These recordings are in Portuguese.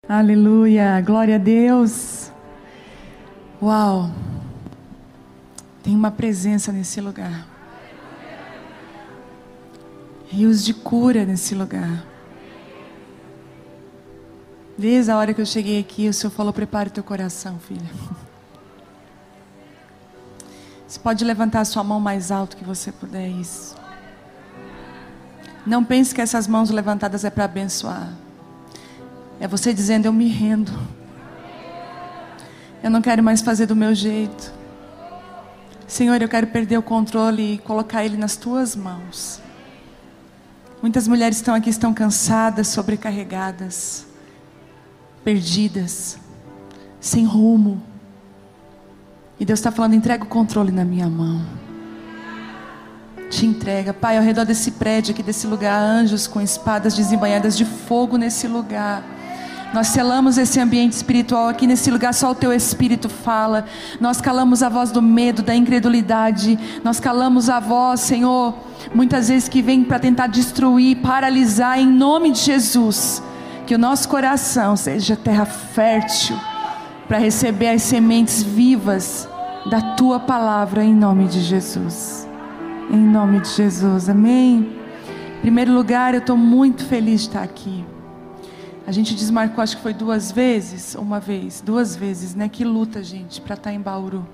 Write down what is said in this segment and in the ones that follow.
Aleluia, glória a Deus. Uau, tem uma presença nesse lugar. Rios de cura nesse lugar. Desde a hora que eu cheguei aqui, o Senhor falou: prepare o teu coração, filha. Você pode levantar a sua mão mais alto que você puder, isso. Não pense que essas mãos levantadas é para abençoar. É você dizendo: eu me rendo. Eu não quero mais fazer do meu jeito. Senhor, eu quero perder o controle e colocar ele nas tuas mãos. Muitas mulheres estão aqui, estão cansadas, sobrecarregadas, perdidas, sem rumo. E Deus está falando: entrega o controle na minha mão. Te entrega. Pai, ao redor desse prédio aqui, desse lugar, anjos com espadas desembainhadas de fogo nesse lugar. Nós selamos esse ambiente espiritual aqui nesse lugar, só o teu Espírito fala. Nós calamos a voz do medo, da incredulidade. Nós calamos a voz, Senhor, muitas vezes que vem para tentar destruir, paralisar, em nome de Jesus. Que o nosso coração seja terra fértil para receber as sementes vivas da tua palavra, em nome de Jesus. Em nome de Jesus, amém. Em primeiro lugar, eu estou muito feliz de estar aqui. A gente desmarcou, acho que foi duas vezes, né? Que luta, gente, para estar em Bauru.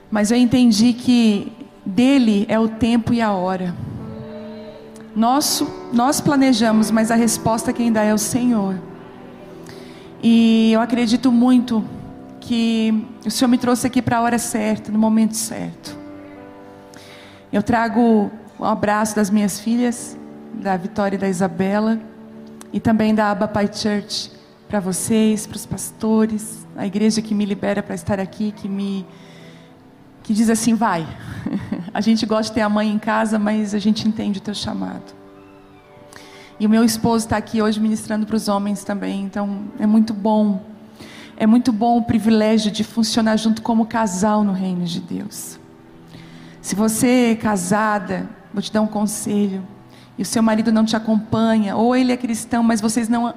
Mas eu entendi que dele é o tempo e a hora. Nós planejamos, mas a resposta quem dá é o Senhor. E eu acredito muito que o Senhor me trouxe aqui para a hora certa, no momento certo. Eu trago um abraço das minhas filhas, da Vitória e da Isabela, e também da Abba Pai Church, para vocês, para os pastores, a igreja que me libera para estar aqui, que diz assim: vai. A gente gosta de ter a mãe em casa, mas a gente entende o teu chamado. E o meu esposo está aqui hoje ministrando para os homens também, então é muito bom o privilégio de funcionar junto como casal no reino de Deus. Se você é casada, vou te dar um conselho, e o seu marido não te acompanha, ou ele é cristão, mas vocês não...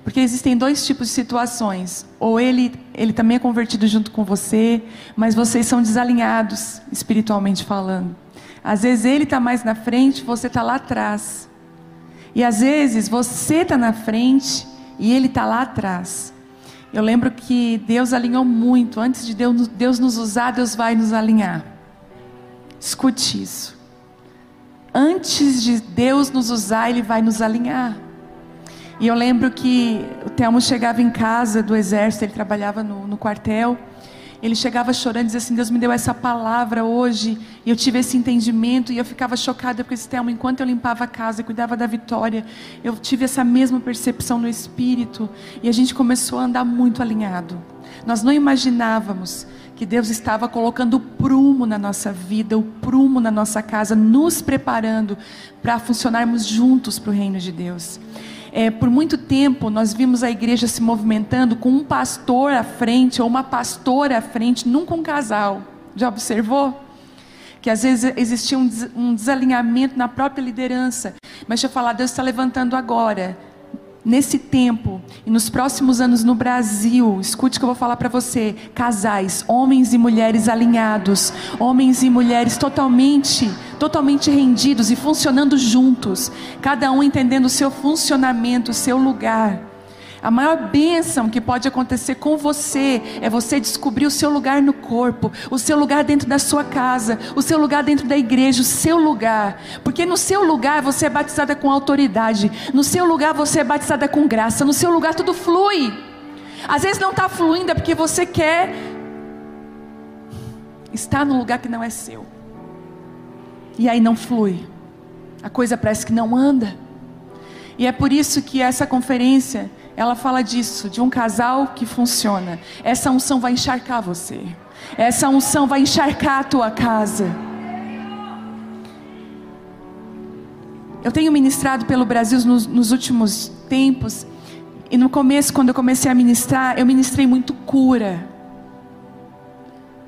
Porque existem dois tipos de situações. Ou ele também é convertido junto com você, mas vocês são desalinhados, espiritualmente falando. Às vezes ele está mais na frente, você está lá atrás. E às vezes você está na frente e ele está lá atrás. Eu lembro que Deus alinhou muito. Antes de Deus nos usar, Deus vai nos alinhar. Escute isso. Antes de Deus nos usar, Ele vai nos alinhar. E eu lembro que o Telmo chegava em casa do exército, ele trabalhava no quartel. Ele chegava chorando e dizia assim: Deus me deu essa palavra hoje, e eu tive esse entendimento. E eu ficava chocada, porque esse Telmo, enquanto eu limpava a casa e cuidava da Vitória, eu tive essa mesma percepção no Espírito. E a gente começou a andar muito alinhado. Nós não imaginávamos que Deus estava colocando o prumo na nossa vida, o prumo na nossa casa, nos preparando para funcionarmos juntos para o reino de Deus. Por muito tempo nós vimos a igreja se movimentando com um pastor à frente, ou uma pastora à frente, nunca um casal. Já observou? Que às vezes existia um desalinhamento na própria liderança. Mas deixa eu falar, Deus está levantando agora, nesse tempo e nos próximos anos no Brasil, escute o que eu vou falar para você: casais, homens e mulheres alinhados, homens e mulheres totalmente rendidos e funcionando juntos, cada um entendendo o seu funcionamento, o seu lugar. A maior bênção que pode acontecer com você é você descobrir o seu lugar no corpo, o seu lugar dentro da sua casa, o seu lugar dentro da igreja, o seu lugar. Porque no seu lugar você é batizada com autoridade, no seu lugar você é batizada com graça, no seu lugar tudo flui. Às vezes não está fluindo, é porque você quer estar num lugar que não é seu. E aí não flui, a coisa parece que não anda. E é por isso que essa conferência, ela fala disso, de um casal que funciona. Essa unção vai encharcar você. Essa unção vai encharcar a tua casa. Eu tenho ministrado pelo Brasil nos últimos tempos. E no começo, quando eu comecei a ministrar, eu ministrei muito cura.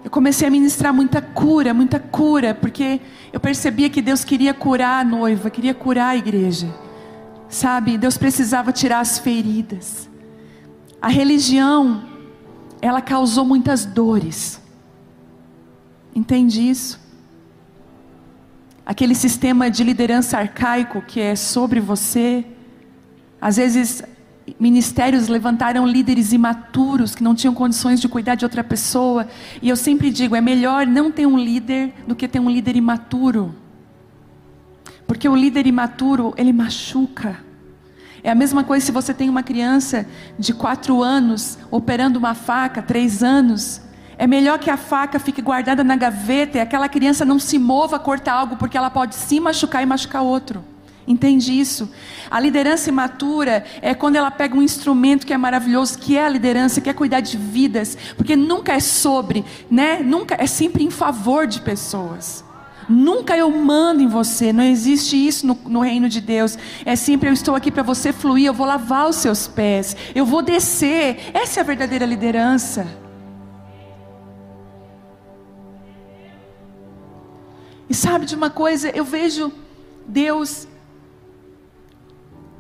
Eu comecei a ministrar muita cura, porque eu percebia que Deus queria curar a noiva, queria curar a igreja. Sabe, Deus precisava tirar as feridas. A religião, ela causou muitas dores. Entende isso? Aquele sistema de liderança arcaico que é sobre você. Às vezes, ministérios levantaram líderes imaturos que não tinham condições de cuidar de outra pessoa. E eu sempre digo, é melhor não ter um líder do que ter um líder imaturo. Porque o líder imaturo, ele machuca. É a mesma coisa se você tem uma criança de 4 anos operando uma faca, 3 anos. É melhor que a faca fique guardada na gaveta e aquela criança não se mova a cortar algo, porque ela pode se machucar e machucar outro. Entende isso? A liderança imatura é quando ela pega um instrumento que é maravilhoso, que é a liderança, que é cuidar de vidas, porque nunca é sobre, né? Nunca é sempre em favor de pessoas. Nunca eu mando em você, não existe isso no reino de Deus. É sempre eu estou aqui para você fluir, eu vou lavar os seus pés, eu vou descer. Essa é a verdadeira liderança. E sabe de uma coisa, eu vejo Deus,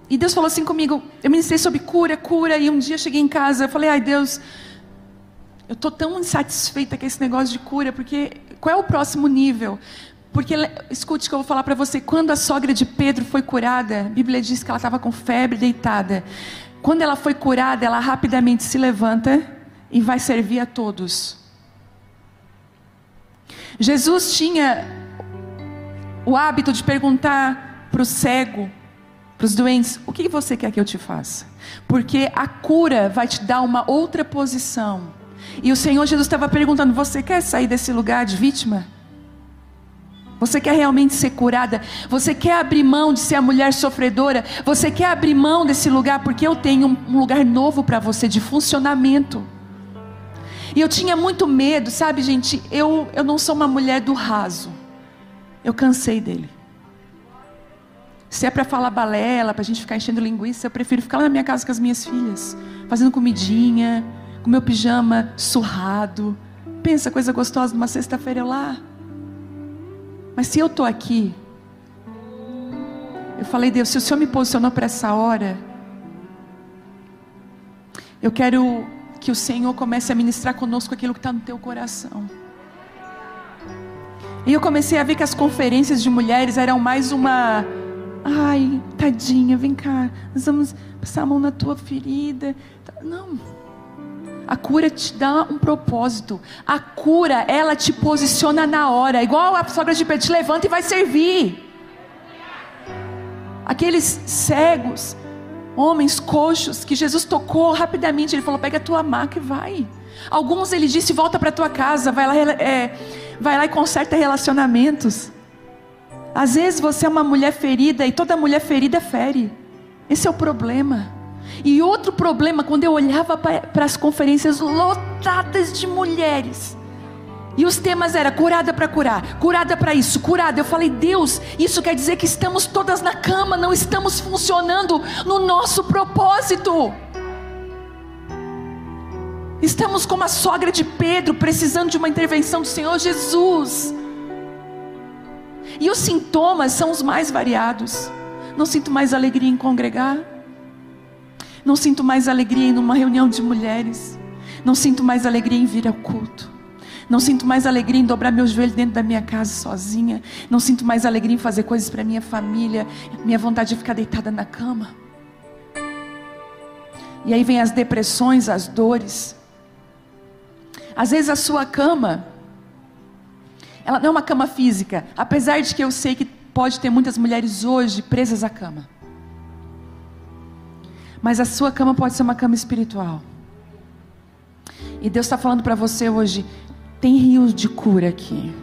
e Deus falou assim comigo, eu ministrei sobre cura, e um dia eu cheguei em casa, eu falei, ai Deus, eu estou tão insatisfeita com esse negócio de cura, porque qual é o próximo nível? Porque, escute o que eu vou falar para você, quando a sogra de Pedro foi curada, a Bíblia diz que ela estava com febre, deitada. Quando ela foi curada, ela rapidamente se levanta e vai servir a todos. Jesus tinha o hábito de perguntar para o cego, para os doentes, o que você quer que eu te faça? Porque a cura vai te dar uma outra posição. E o Senhor Jesus estava perguntando, você quer sair desse lugar de vítima? Você quer realmente ser curada? Você quer abrir mão de ser a mulher sofredora? Você quer abrir mão desse lugar? Porque eu tenho um lugar novo para você, de funcionamento. E eu tinha muito medo, sabe gente, eu não sou uma mulher do raso. Eu cansei dele. Se é para falar balela, para a gente ficar enchendo linguiça, eu prefiro ficar lá na minha casa com as minhas filhas, fazendo comidinha, com meu pijama surrado. Pensa, coisa gostosa, numa sexta-feira eu lá. Mas se eu estou aqui, eu falei, Deus, se o Senhor me posicionou para essa hora, eu quero que o Senhor comece a ministrar conosco aquilo que está no teu coração. E eu comecei a ver que as conferências de mulheres eram mais uma, ai, tadinha, vem cá, nós vamos passar a mão na tua ferida. Não, a cura te dá um propósito. A cura, ela te posiciona na hora. Igual a sogra de Pedro, te levanta e vai servir. Aqueles cegos, homens coxos, que Jesus tocou rapidamente, Ele falou, pega a tua maca e vai. Alguns Ele disse, volta para a tua casa, vai lá e conserta relacionamentos. Às vezes você é uma mulher ferida, e toda mulher ferida fere. Esse é o problema. E outro problema, quando eu olhava para as conferências lotadas de mulheres, e os temas eram curada para curar, curada para isso, curada. Eu falei, Deus, isso quer dizer que estamos todas na cama, não estamos funcionando no nosso propósito. Estamos como a sogra de Pedro, precisando de uma intervenção do Senhor Jesus. E os sintomas são os mais variados. Não sinto mais alegria em congregar. Não sinto mais alegria em uma reunião de mulheres. Não sinto mais alegria em vir ao culto. Não sinto mais alegria em dobrar meu joelho dentro da minha casa sozinha. Não sinto mais alegria em fazer coisas para minha família. Minha vontade de ficar deitada na cama. E aí vem as depressões, as dores. Às vezes a sua cama, ela não é uma cama física. Apesar de que eu sei que pode ter muitas mulheres hoje presas à cama. Mas a sua cama pode ser uma cama espiritual. E Deus está falando para você hoje, tem rios de cura aqui.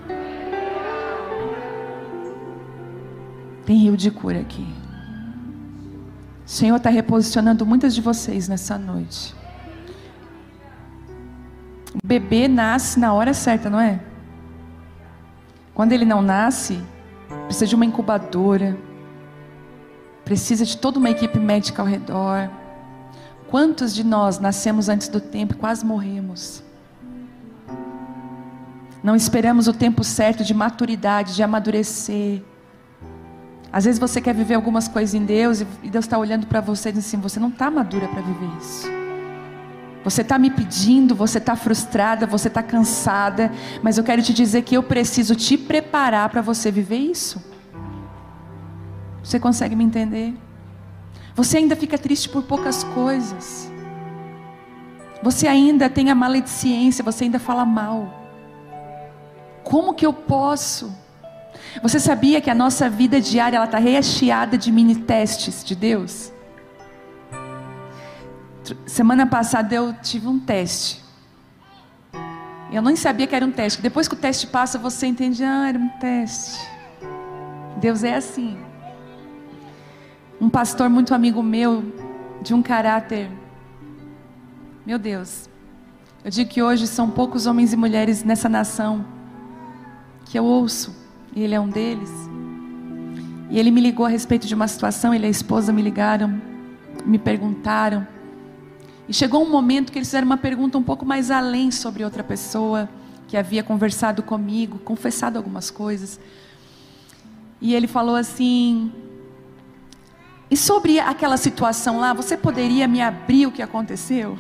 Tem rio de cura aqui. O Senhor está reposicionando muitas de vocês nessa noite. O bebê nasce na hora certa, não é? Quando ele não nasce, precisa de uma incubadora, precisa de toda uma equipe médica ao redor. Quantos de nós nascemos antes do tempo e quase morremos? Não esperamos o tempo certo de maturidade, de amadurecer. Às vezes você quer viver algumas coisas em Deus e Deus está olhando para você e diz assim, você não está madura para viver isso. Você está me pedindo, você está frustrada, você está cansada, mas eu quero te dizer que eu preciso te preparar para você viver isso. Você consegue me entender? Você ainda fica triste por poucas coisas. Você ainda tem a maledicência, você ainda fala mal. Como que eu posso? Você sabia que a nossa vida diária ela está recheada de mini testes de Deus? Semana passada eu tive um teste. Eu nem sabia que era um teste. Depois que o teste passa, você entende, era um teste. Deus é assim. Um pastor muito amigo meu, de um caráter, meu Deus, eu digo que hoje são poucos homens e mulheres nessa nação que eu ouço, e ele é um deles. E ele me ligou a respeito de uma situação, ele e a esposa me ligaram, me perguntaram, e chegou um momento que eles fizeram uma pergunta um pouco mais além sobre outra pessoa, que havia conversado comigo, confessado algumas coisas, e ele falou assim: e sobre aquela situação lá, você poderia me abrir o que aconteceu?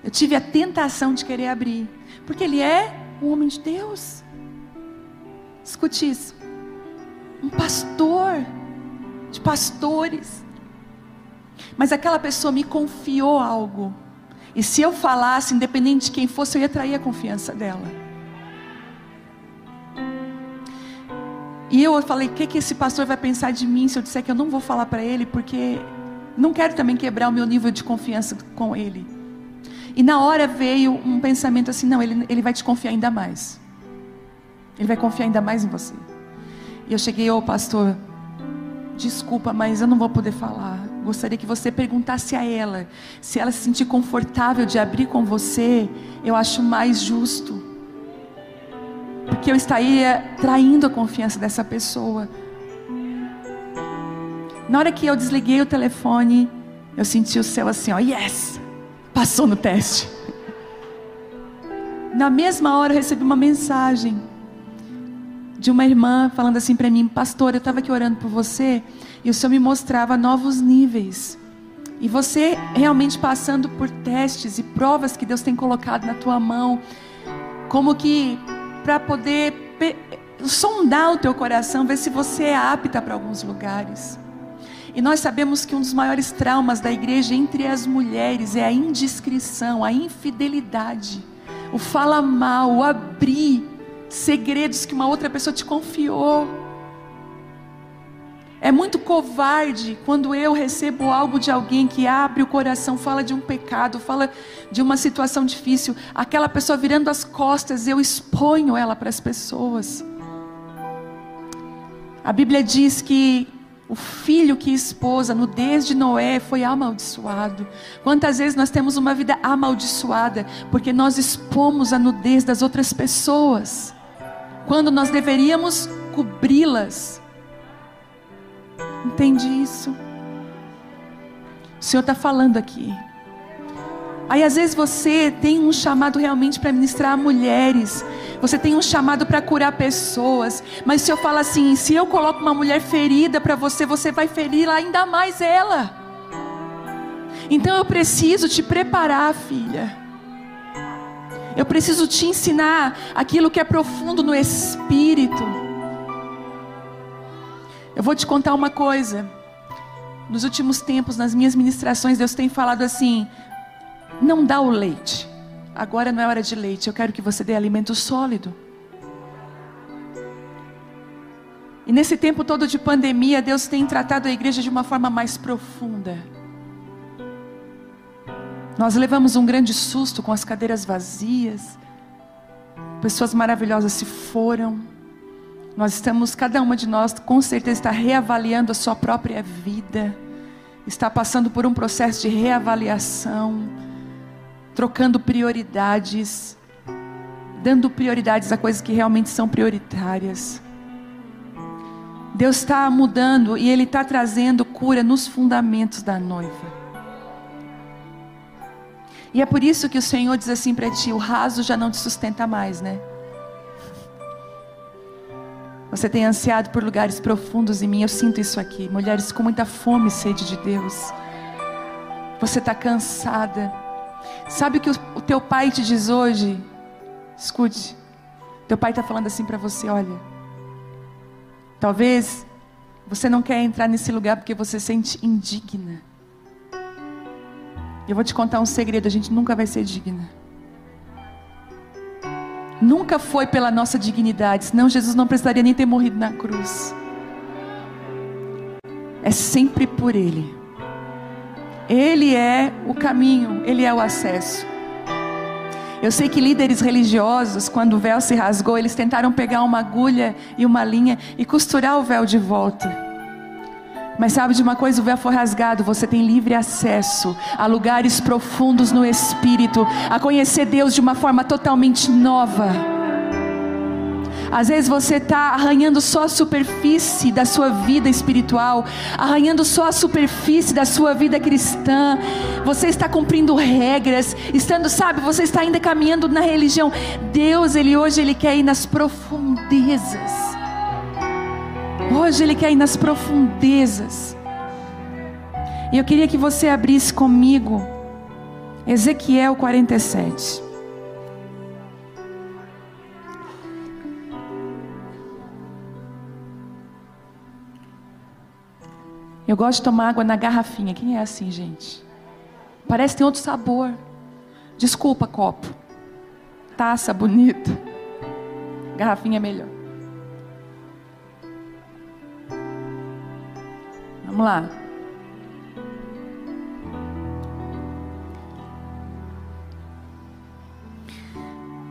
Eu tive a tentação de querer abrir, porque ele é um homem de Deus. Escute isso. Um pastor, de pastores. Mas aquela pessoa me confiou algo. E se eu falasse, independente de quem fosse, eu ia trair a confiança dela. E eu falei, o que esse pastor vai pensar de mim se eu disser que eu não vou falar para ele, porque não quero também quebrar o meu nível de confiança com ele. E na hora veio um pensamento assim, não, ele vai te confiar ainda mais. Ele vai confiar ainda mais em você. E eu cheguei, pastor, desculpa, mas eu não vou poder falar. Gostaria que você perguntasse a ela, se ela se sentir confortável de abrir com você, eu acho mais justo. Porque eu estaria traindo a confiança dessa pessoa. Na hora que eu desliguei o telefone, eu senti o céu assim, yes, passou no teste. Na mesma hora eu recebi uma mensagem de uma irmã falando assim para mim: pastor, eu estava aqui orando por você e o Senhor me mostrava novos níveis. E você realmente passando por testes e provas que Deus tem colocado na tua mão, como que para poder sondar o teu coração, ver se você é apta para alguns lugares. E nós sabemos que um dos maiores traumas da igreja entre as mulheres é a indiscrição, a infidelidade, o fala mal, o abrir segredos que uma outra pessoa te confiou. É muito covarde quando eu recebo algo de alguém que abre o coração, fala de um pecado, fala de uma situação difícil, aquela pessoa virando as costas, eu exponho ela para as pessoas. A Bíblia diz que o filho que expôs a nudez de Noé foi amaldiçoado. Quantas vezes nós temos uma vida amaldiçoada porque nós expomos a nudez das outras pessoas, quando nós deveríamos cobri-las? Entende isso? O Senhor está falando aqui. Aí às vezes você tem um chamado realmente para ministrar a mulheres, você tem um chamado para curar pessoas, mas o Senhor fala assim: se eu coloco uma mulher ferida para você, você vai ferir ainda mais ela. Então eu preciso te preparar, filha. Eu preciso te ensinar aquilo que é profundo no Espírito. Eu vou te contar uma coisa. Nos últimos tempos, nas minhas ministrações, Deus tem falado assim: não dá o leite. Agora não é hora de leite, eu quero que você dê alimento sólido. E nesse tempo todo de pandemia, Deus tem tratado a igreja de uma forma mais profunda. Nós levamos um grande susto com as cadeiras vazias. Pessoas maravilhosas se foram. Nós estamos, cada uma de nós, com certeza está reavaliando a sua própria vida. Está passando por um processo de reavaliação, trocando prioridades, dando prioridades a coisas que realmente são prioritárias. Deus está mudando e Ele está trazendo cura nos fundamentos da noiva. E é por isso que o Senhor diz assim para ti: o raso já não te sustenta mais, né? Você tem ansiado por lugares profundos em mim. Eu sinto isso aqui. Mulheres com muita fome e sede de Deus. Você está cansada. Sabe o que o teu pai te diz hoje? Escute. Teu pai está falando assim para você: olha, talvez você não quer entrar nesse lugar porque você se sente indigna. Eu vou te contar um segredo: a gente nunca vai ser digna. Nunca foi pela nossa dignidade, senão Jesus não precisaria nem ter morrido na cruz. É sempre por Ele. Ele é o caminho, Ele é o acesso. Eu sei que líderes religiosos, quando o véu se rasgou, eles tentaram pegar uma agulha e uma linha e costurar o véu de volta. Mas sabe de uma coisa? O véu foi rasgado. Você tem livre acesso a lugares profundos no Espírito, a conhecer Deus de uma forma totalmente nova. Às vezes você está arranhando só a superfície da sua vida espiritual, arranhando só a superfície da sua vida cristã. Você está cumprindo regras, você está ainda caminhando na religião. Deus, hoje Ele quer ir nas profundezas. Hoje Ele quer ir nas profundezas. E eu queria que você abrisse comigo Ezequiel 47. Eu gosto de tomar água na garrafinha. Quem é assim, gente? Parece que tem outro sabor. Desculpa, copo. Taça bonita. Garrafinha é melhor. Vamos lá.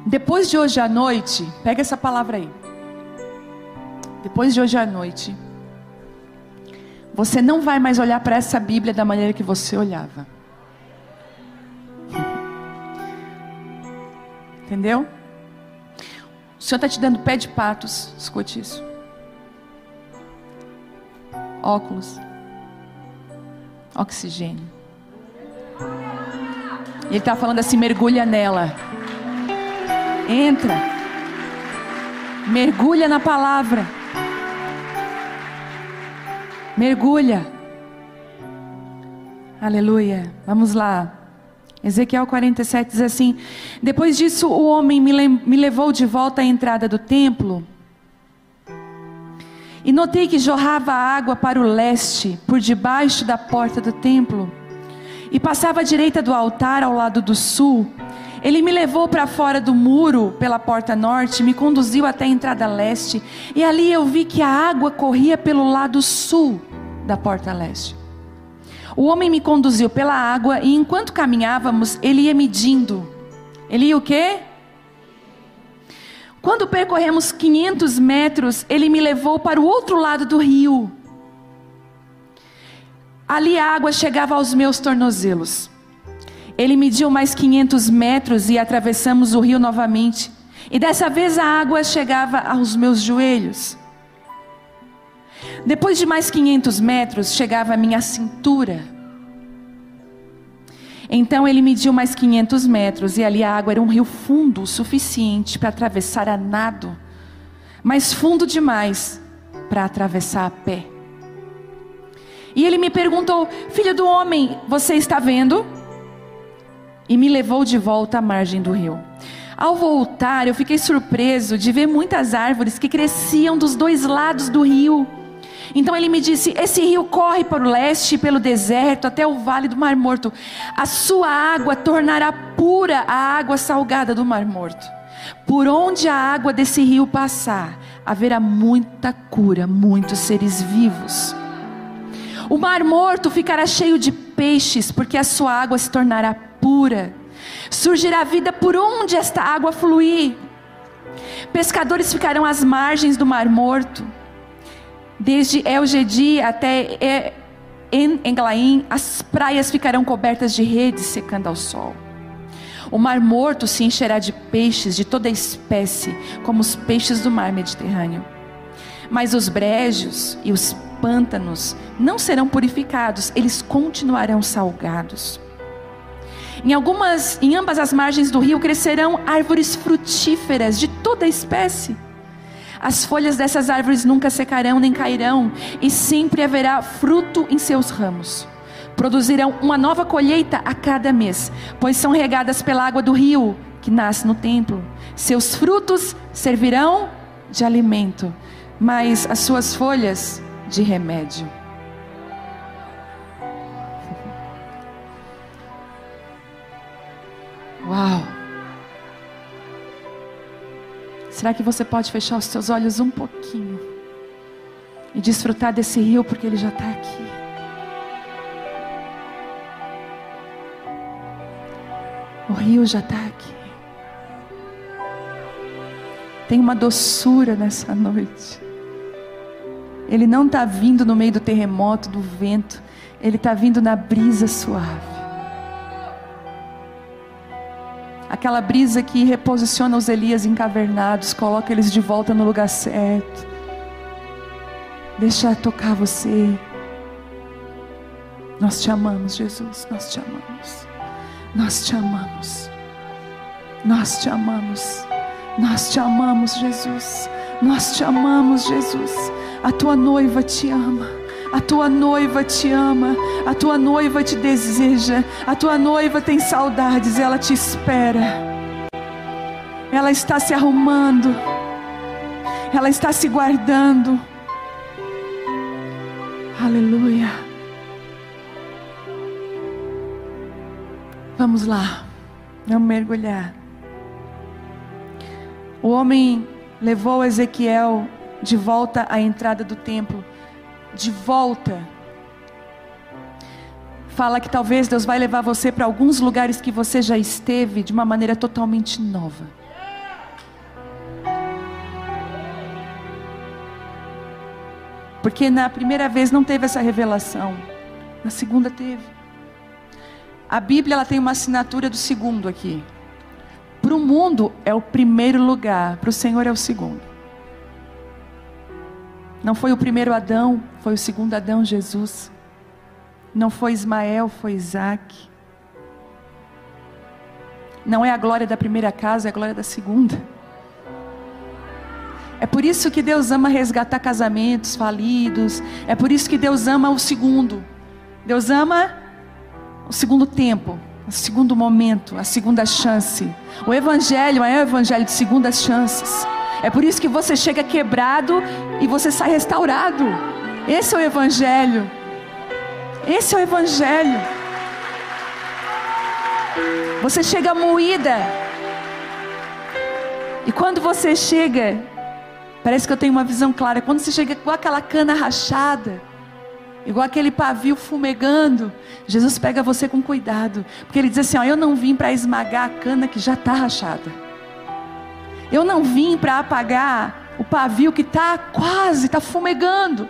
Depois de hoje à noite, pega essa palavra aí. Depois de hoje à noite, você não vai mais olhar para essa Bíblia da maneira que você olhava. Entendeu? O Senhor está te dando pé de patos. Escute isso. Óculos. Oxigênio. E Ele está falando assim: mergulha nela. Entra. Mergulha na palavra. Mergulha. Aleluia. Vamos lá. Ezequiel 47 diz assim: depois disso o homem me levou de volta à entrada do templo, e notei que jorrava água para o leste, por debaixo da porta do templo, e passava à direita do altar ao lado do sul. Ele me levou para fora do muro pela porta norte, me conduziu até a entrada leste, e ali eu vi que a água corria pelo lado sul da porta leste. O homem me conduziu pela água, e enquanto caminhávamos, ele ia medindo. Ele ia o quê? Quando percorremos 500 metros, ele me levou para o outro lado do rio. Ali a água chegava aos meus tornozelos. Ele mediu mais 500 metros e atravessamos o rio novamente. E dessa vez a água chegava aos meus joelhos. Depois de mais 500 metros, chegava à minha cintura. Então ele mediu mais 500 metros e ali a água era um rio fundo o suficiente para atravessar a nado, mas fundo demais para atravessar a pé. E ele me perguntou: filho do homem, você está vendo? E me levou de volta à margem do rio. Ao voltar, eu fiquei surpreso de ver muitas árvores que cresciam dos dois lados do rio. Então ele me disse: esse rio corre para o leste, pelo deserto, até o vale do Mar Morto. A sua água tornará pura a água salgada do Mar Morto. Por onde a água desse rio passar, haverá muita cura, muitos seres vivos. O Mar Morto ficará cheio de peixes, porque a sua água se tornará pura. Surgirá vida por onde esta água fluir. Pescadores ficarão às margens do Mar Morto. Desde El-Gedi até Englaim, as praias ficarão cobertas de redes secando ao sol. O Mar Morto se encherá de peixes de toda espécie, como os peixes do mar Mediterrâneo. Mas os brejos e os pântanos não serão purificados, eles continuarão salgados. Em ambas as margens do rio crescerão árvores frutíferas de toda espécie. As folhas dessas árvores nunca secarão nem cairão, e sempre haverá fruto em seus ramos. Produzirão uma nova colheita a cada mês, pois são regadas pela água do rio que nasce no templo. Seus frutos servirão de alimento, mas as suas folhas de remédio. Uau! Será que você pode fechar os seus olhos um pouquinho e desfrutar desse rio, porque ele já está aqui? O rio já está aqui. Tem uma doçura nessa noite. Ele não está vindo no meio do terremoto, do vento. Ele está vindo na brisa suave. Aquela brisa que reposiciona os Elias encavernados, coloca eles de volta no lugar certo. Deixa tocar você. Nós te amamos, Jesus, nós te amamos. Nós te amamos. Nós te amamos. Nós te amamos, Jesus. Nós te amamos, Jesus. A tua noiva te ama. A tua noiva te ama. A tua noiva te deseja. A tua noiva tem saudades. Ela te espera. Ela está se arrumando. Ela está se guardando. Aleluia. Vamos lá. Vamos mergulhar. O homem levou Ezequiel de volta à entrada do templo. De volta. Fala que talvez Deus vai levar você para alguns lugares que você já esteve de uma maneira totalmente nova. Porque na primeira vez não teve essa revelação. Na segunda teve. A Bíblia ela tem uma assinatura do segundo aqui. Para o mundo é o primeiro lugar, para o Senhor é o segundo. Não foi o primeiro Adão, foi o segundo Adão, Jesus. Não foi Ismael, foi Isaac. Não é a glória da primeira casa, é a glória da segunda. É por isso que Deus ama resgatar casamentos falidos. É por isso que Deus ama o segundo. Deus ama o segundo tempo, o segundo momento, a segunda chance. O Evangelho é o Evangelho de segundas chances. É por isso que você chega quebrado e você sai restaurado. Esse é o Evangelho. Esse é o Evangelho. Você chega moída. E quando você chega, parece que eu tenho uma visão clara. Quando você chega igual aquela cana rachada, igual aquele pavio fumegando, Jesus pega você com cuidado. Porque Ele diz assim, ó, eu não vim para esmagar a cana que já está rachada. Eu não vim para apagar o pavio que está quase, está fumegando.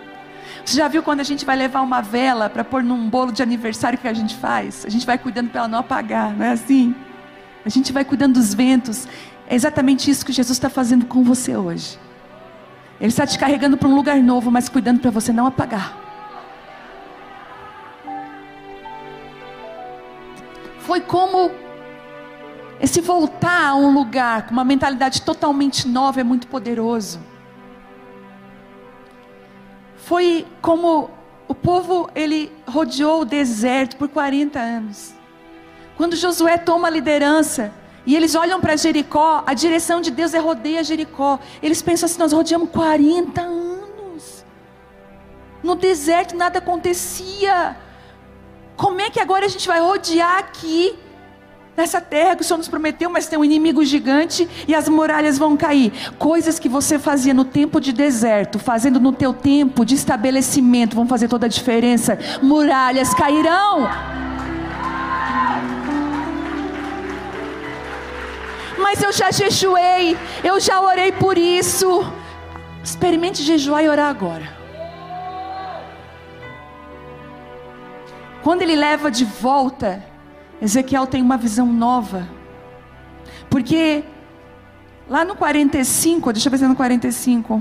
Você já viu quando a gente vai levar uma vela para pôr num bolo de aniversário, que a gente faz? A gente vai cuidando para ela não apagar, não é assim? A gente vai cuidando dos ventos. É exatamente isso que Jesus está fazendo com você hoje. Ele está te carregando para um lugar novo, mas cuidando para você não apagar. Foi como esse voltar a um lugar com uma mentalidade totalmente nova é muito poderoso. Foi como o povo, ele rodeou o deserto por 40 anos. Quando Josué toma a liderança e eles olham para Jericó, a direção de Deus é rodeia Jericó. Eles pensam assim, nós rodeamos 40 anos. No deserto nada acontecia. Como é que agora a gente vai rodear aqui, nessa terra que o Senhor nos prometeu, mas tem um inimigo gigante e as muralhas vão cair? Coisas que você fazia no tempo de deserto, fazendo no teu tempo de estabelecimento, vão fazer toda a diferença. Muralhas cairão. Mas eu já jejuei, eu já orei por isso. Experimente jejuar e orar agora. Quando ele leva de volta, Ezequiel tem uma visão nova. Porque lá no 45, deixa eu ver se é no 45,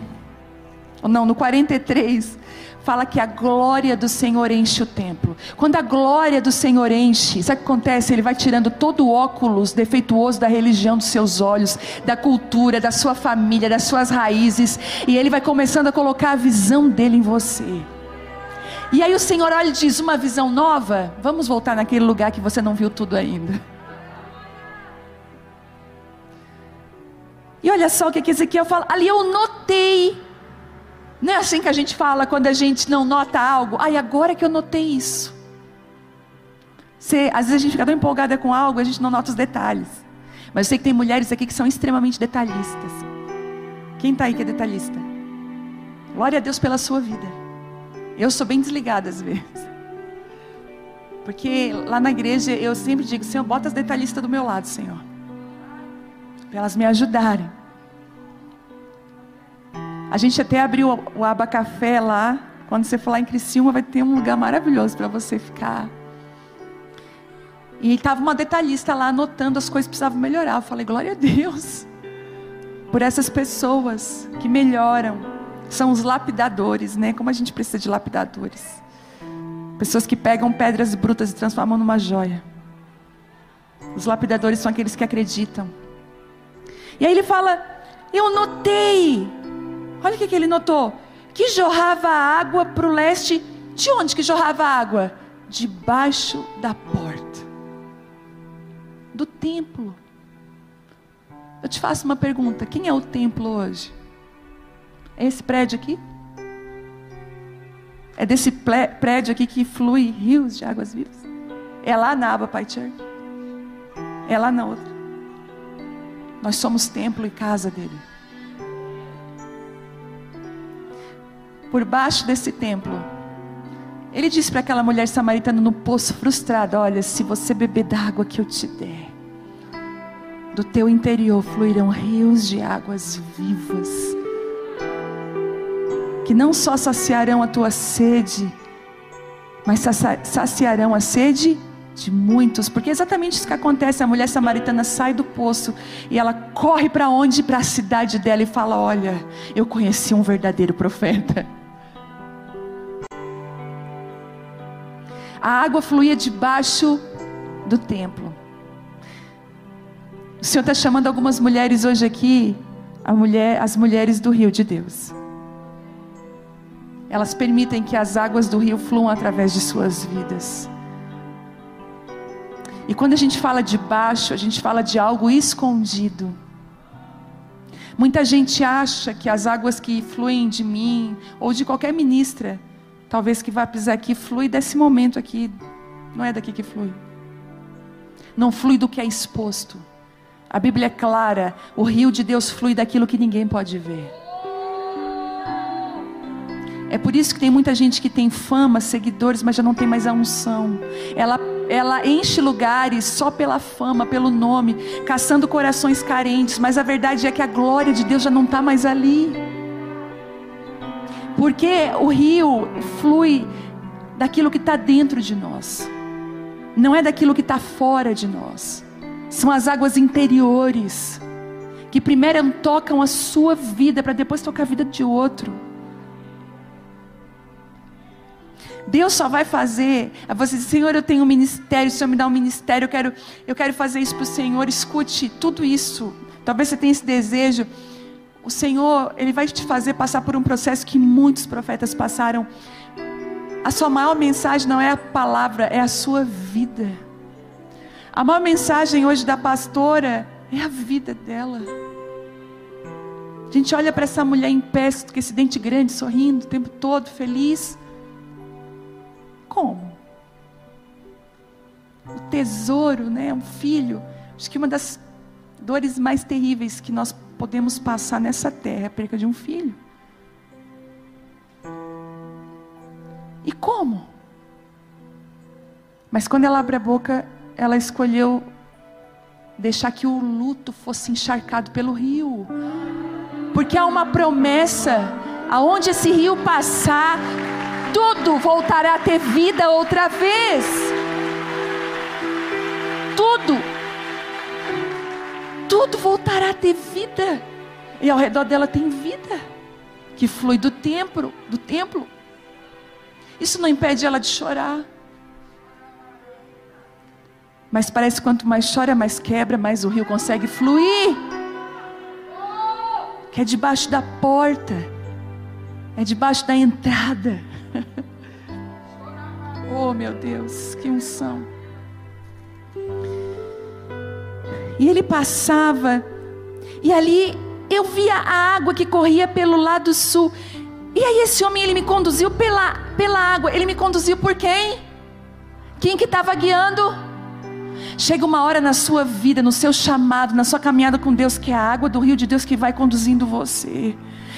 ou não, no 43, fala que a glória do Senhor enche o templo. Quando a glória do Senhor enche, sabe o que acontece? Ele vai tirando todo o óculos defeituoso da religião dos seus olhos, da cultura, da sua família, das suas raízes, e Ele vai começando a colocar a visão dEle em você. E aí o Senhor olha e diz: uma visão nova? Vamos voltar naquele lugar que você não viu tudo ainda. E olha só o que Ezequiel fala. Ali eu notei. Não é assim que a gente fala quando a gente não nota algo? Ai, agora que eu notei isso. Às vezes a gente fica tão empolgada com algo, a gente não nota os detalhes. Mas eu sei que tem mulheres aqui que são extremamente detalhistas. Quem está aí que é detalhista? Glória a Deus pela sua vida. Eu sou bem desligada às vezes. Porque lá na igreja eu sempre digo: Senhor, bota as detalhistas do meu lado, Senhor, para elas me ajudarem. A gente até abriu o Aba Café lá. Quando você for lá em Criciúma, vai ter um lugar maravilhoso para você ficar. E estava uma detalhista lá anotando as coisas que precisavam melhorar. Eu falei: glória a Deus por essas pessoas que melhoram. São os lapidadores, né? Como a gente precisa de lapidadores. Pessoas que pegam pedras brutas e transformam numa joia. Os lapidadores são aqueles que acreditam. E aí ele fala: eu notei. Olha o que ele notou. Que jorrava água para o leste. De onde que jorrava água? Debaixo da porta do templo. Eu te faço uma pergunta: quem é o templo hoje? É esse prédio aqui? É desse prédio aqui que flui rios de águas vivas? É lá na Aba Pai Church? É lá na outra? Nós somos templo e casa dele. Por baixo desse templo, ele disse para aquela mulher samaritana no poço, frustrada: olha, se você beber da água que eu te der, do teu interior fluirão rios de águas vivas, que não só saciarão a tua sede, mas saciarão a sede de muitos. Porque é exatamente isso que acontece. A mulher samaritana sai do poço e ela corre para onde? Para a cidade dela e fala: olha, eu conheci um verdadeiro profeta. A água fluía debaixo do templo. O Senhor está chamando algumas mulheres hoje aqui, as mulheres do rio de Deus. Elas permitem que as águas do rio fluam através de suas vidas. E quando a gente fala de baixo, a gente fala de algo escondido. Muita gente acha que as águas que fluem de mim, ou de qualquer ministra, talvez que vá pisar aqui, flui desse momento aqui. Não é daqui que flui. Não flui do que é exposto. A Bíblia é clara: o rio de Deus flui daquilo que ninguém pode ver. É por isso que tem muita gente que tem fama, seguidores, mas já não tem mais a unção. Ela enche lugares só pela fama, pelo nome, caçando corações carentes, mas a verdade é que a glória de Deus já não está mais ali. Porque o rio flui daquilo que está dentro de nós, não é daquilo que está fora de nós. São as águas interiores, que primeiro tocam a sua vida, para depois tocar a vida de outro. Deus só vai fazer. Você diz: Senhor, eu tenho um ministério, o Senhor me dá um ministério, eu quero fazer isso para o Senhor. Escute, tudo isso, talvez você tenha esse desejo. O Senhor, Ele vai te fazer passar por um processo que muitos profetas passaram. A sua maior mensagem não é a palavra, é a sua vida. A maior mensagem hoje da pastora é a vida dela. A gente olha para essa mulher em pé, com esse dente grande, sorrindo o tempo todo, feliz. Como? O tesouro, né? Um filho. Acho que uma das dores mais terríveis que nós podemos passar nessa terra é a perca de um filho. E como? Mas quando ela abre a boca, ela escolheu deixar que o luto fosse encharcado pelo rio. Porque há uma promessa: aonde esse rio passar, tudo voltará a ter vida outra vez. Tudo voltará a ter vida. E ao redor dela tem vida, que flui do templo. Isso não impede ela de chorar. Mas parece que quanto mais chora, mais quebra, mais o rio consegue fluir. Que é debaixo da porta, é debaixo da entrada. meu Deus, que unção. E ele passava, e ali eu via a água que corria pelo lado sul. E aí esse homem, ele me conduziu pela água. Ele me conduziu por quem? Quem que estava guiando? Chega uma hora na sua vida, no seu chamado, na sua caminhada com Deus, que é a água do rio de Deus que vai conduzindo você.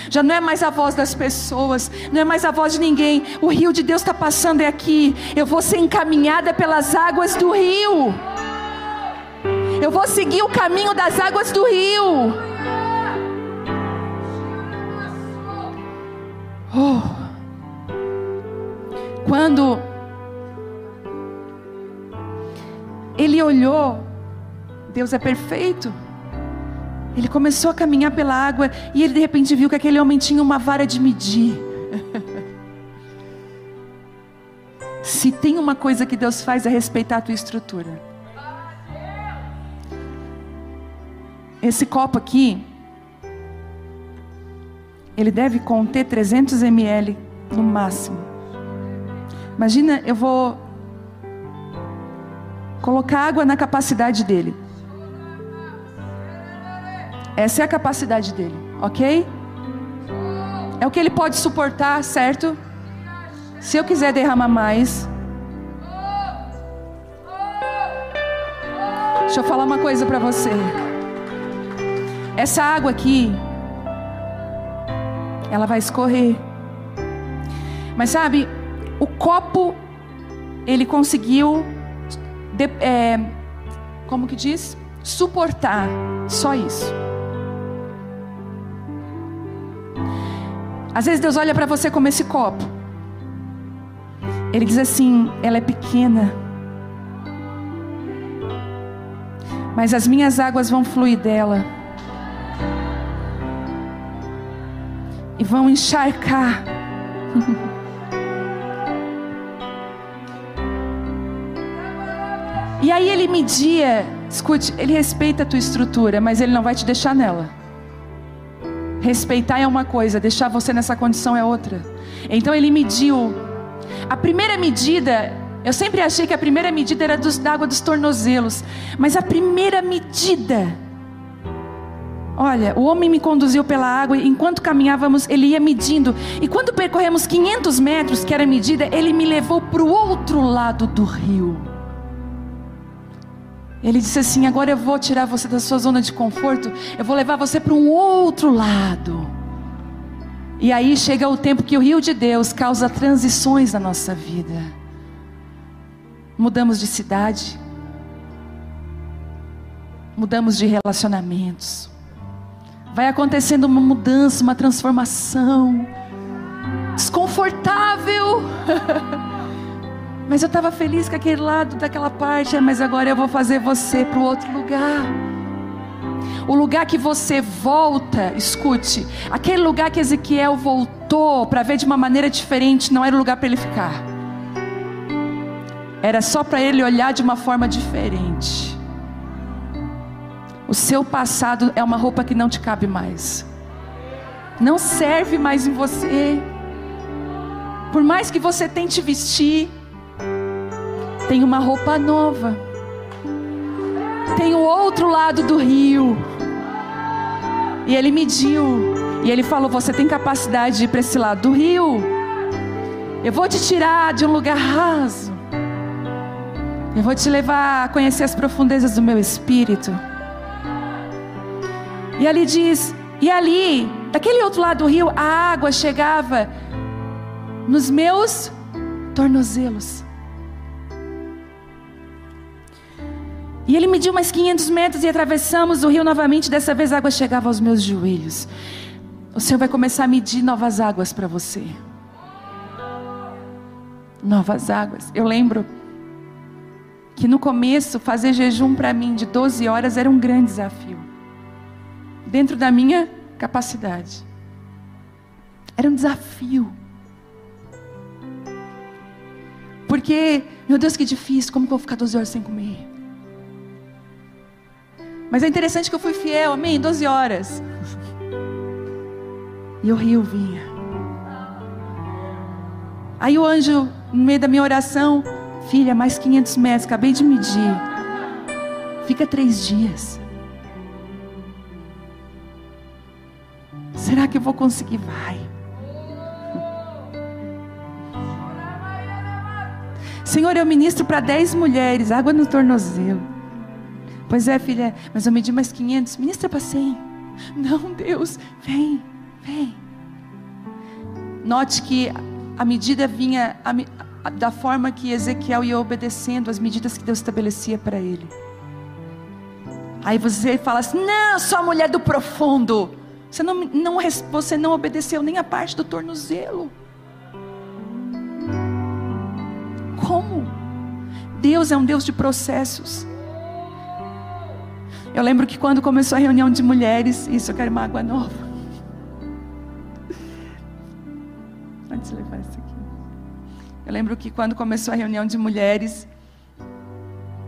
Já não é mais a voz das pessoas, não é mais a voz de ninguém. O rio de Deus está passando aqui. Eu vou ser encaminhada pelas águas do rio. Eu vou seguir o caminho das águas do rio. Quando ele olhou, Deus é perfeito. Ele começou a caminhar pela água e ele de repente viu que aquele homem tinha uma vara de medir. Se tem uma coisa que Deus faz é respeitar a tua estrutura. Esse copo aqui, ele deve conter 300 ml no máximo. Imagina, eu vou colocar água na capacidade dele. Essa é a capacidade dele, ok? É o que ele pode suportar, certo? Se eu quiser derramar mais. Deixa eu falar uma coisa para você. Essa água aqui, ela vai escorrer. Mas sabe, o copo, ele conseguiu, como que diz? Suportar, só isso. Às vezes Deus olha para você como esse copo. Ele diz assim, ela é pequena, mas as minhas águas vão fluir dela. E vão encharcar. E aí ele media, escute, ele respeita a tua estrutura, mas ele não vai te deixar nela. Respeitar é uma coisa, deixar você nessa condição é outra. Então ele mediu. A primeira medida, eu sempre achei que a primeira medida era da água dos tornozelos. Mas a primeira medida, olha, o homem me conduziu pela água e enquanto caminhávamos, ele ia medindo. E quando percorremos 500 metros, que era a medida, ele me levou para o outro lado do rio. Ele disse assim, agora eu vou tirar você da sua zona de conforto, eu vou levar você para um outro lado. E aí chega o tempo que o rio de Deus causa transições na nossa vida. Mudamos de cidade, mudamos de relacionamentos. Vai acontecendo uma mudança, uma transformação desconfortável. Mas eu estava feliz com aquele lado daquela parte. Mas agora eu vou fazer você para o outro lugar. O lugar que você volta, escute, aquele lugar que Ezequiel voltou para ver de uma maneira diferente, não era o lugar para ele ficar. Era só para ele olhar de uma forma diferente. O seu passado é uma roupa que não te cabe mais. Não serve mais em você. Por mais que você tente vestir, tem uma roupa nova. Tem o outro lado do rio. E ele mediu. E ele falou, você tem capacidade de ir para esse lado do rio? Eu vou te tirar de um lugar raso. Eu vou te levar a conhecer as profundezas do meu espírito. E ali diz, e ali, daquele outro lado do rio, a água chegava nos meus tornozelos. E ele mediu mais 500 metros e atravessamos o rio novamente. Dessa vez a água chegava aos meus joelhos. O Senhor vai começar a medir novas águas para você. Novas águas. Eu lembro que no começo fazer jejum para mim de 12 horas era um grande desafio. Dentro da minha capacidade. Era um desafio. Porque, meu Deus, que difícil. Como que eu vou ficar 12 horas sem comer? Mas é interessante que eu fui fiel, amém? 12 horas. E o rio vinha. Aí o anjo, no meio da minha oração, Filha, mais 500 metros, acabei de medir. Fica 3 dias. Será que eu vou conseguir? Vai. Senhor, eu ministro para 10 mulheres, água no tornozelo. Pois é, filha, mas eu medi mais 500, ministra para 100. Não, Deus, vem. Note que a medida vinha da forma que Ezequiel ia obedecendo as medidas que Deus estabelecia para ele. Aí você fala assim: não, eu sou a mulher do profundo. Você não obedeceu nem a parte do tornozelo. Como? Deus é um Deus de processos. Eu lembro que quando começou a reunião de mulheres, isso, eu quero uma água nova. Antes de levar isso aqui. Eu lembro que quando começou a reunião de mulheres,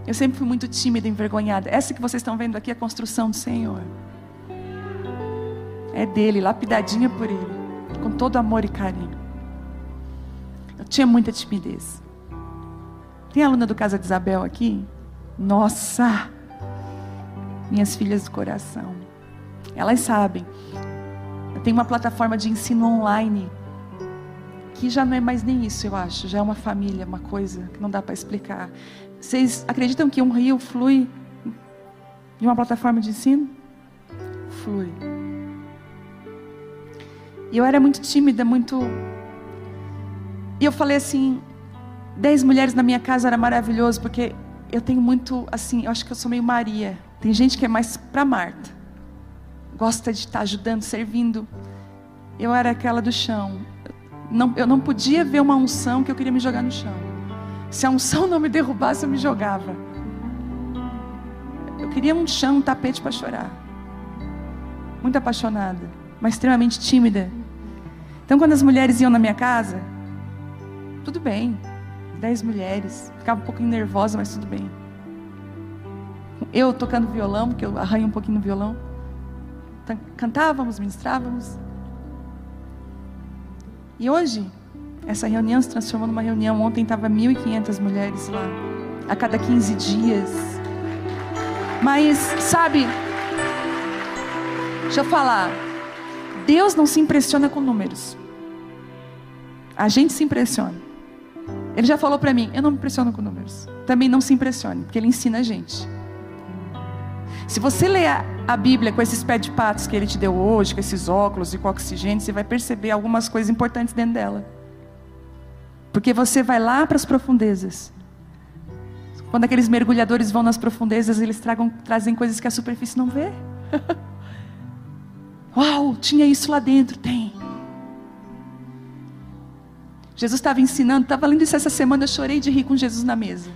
eu sempre fui muito tímida e envergonhada. Essa que vocês estão vendo aqui é a construção do Senhor. É dele, lapidadinha por ele, com todo amor e carinho. Eu tinha muita timidez. Tem aluna do Casa de Isabel aqui? Nossa! Minhas filhas do coração. Elas sabem. Eu tenho uma plataforma de ensino online, que já não é mais nem isso, eu acho. Já é uma família, uma coisa que não dá para explicar. Vocês acreditam que um rio flui de uma plataforma de ensino? Flui. E eu era muito tímida, E eu falei assim, 10 mulheres na minha casa era maravilhoso, porque eu tenho muito, assim, eu acho que eu sou meio Maria. Tem gente que é mais para Marta. Gosta de estar ajudando, servindo. Eu era aquela do chão. Eu não podia ver uma unção que eu queria me jogar no chão. Se a unção não me derrubasse, eu me jogava. Eu queria um chão, um tapete para chorar. Muito apaixonada, mas extremamente tímida. Então, quando as mulheres iam na minha casa, tudo bem, 10 mulheres, ficava um pouquinho nervosa, mas tudo bem. Eu tocando violão, porque eu arranho um pouquinho no violão, cantávamos, ministrávamos. E hoje, essa reunião se transformou numa reunião. Ontem estava 1.500 mulheres lá, a cada 15 dias. Mas, sabe, deixa eu falar, Deus não se impressiona com números. A gente se impressiona. Ele já falou para mim, eu não me impressiono com números. Também não se impressione, porque Ele ensina a gente. Se você ler a Bíblia com esses pés de patos que Ele te deu hoje, com esses óculos e com oxigênio, você vai perceber algumas coisas importantes dentro dela. Porque você vai lá para as profundezas. Quando aqueles mergulhadores vão nas profundezas, eles trazem coisas que a superfície não vê. Uau, tinha isso lá dentro, tem. Jesus estava ensinando, estava lendo isso essa semana, eu chorei de rir com Jesus na mesa.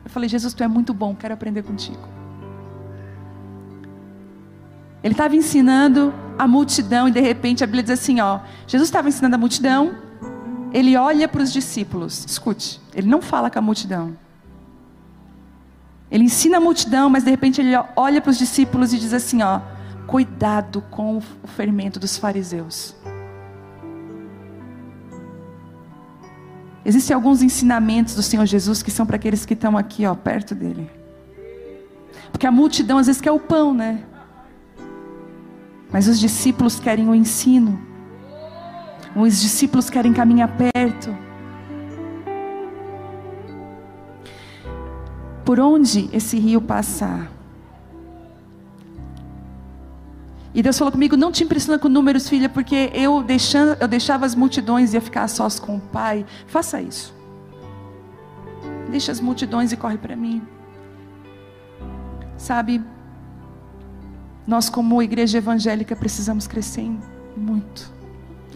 Eu falei, Jesus, Tu é muito bom, quero aprender contigo. Ele estava ensinando a multidão e de repente a Bíblia diz assim, ó, Jesus estava ensinando a multidão, Ele olha para os discípulos, escute, Ele não fala com a multidão. Ele ensina a multidão, mas de repente Ele olha para os discípulos e diz assim, ó, cuidado com o fermento dos fariseus. Existem alguns ensinamentos do Senhor Jesus que são para aqueles que estão aqui, ó, perto dele. Porque a multidão às vezes quer o pão, né? Mas os discípulos querem o ensino. Os discípulos querem caminhar perto. Por onde esse rio passar? E Deus falou comigo, não te impressiona com números, filha, porque eu deixava as multidões e ia ficar sós com o Pai. Faça isso. Deixa as multidões e corre para mim. Sabe, nós como igreja evangélica precisamos crescer muito.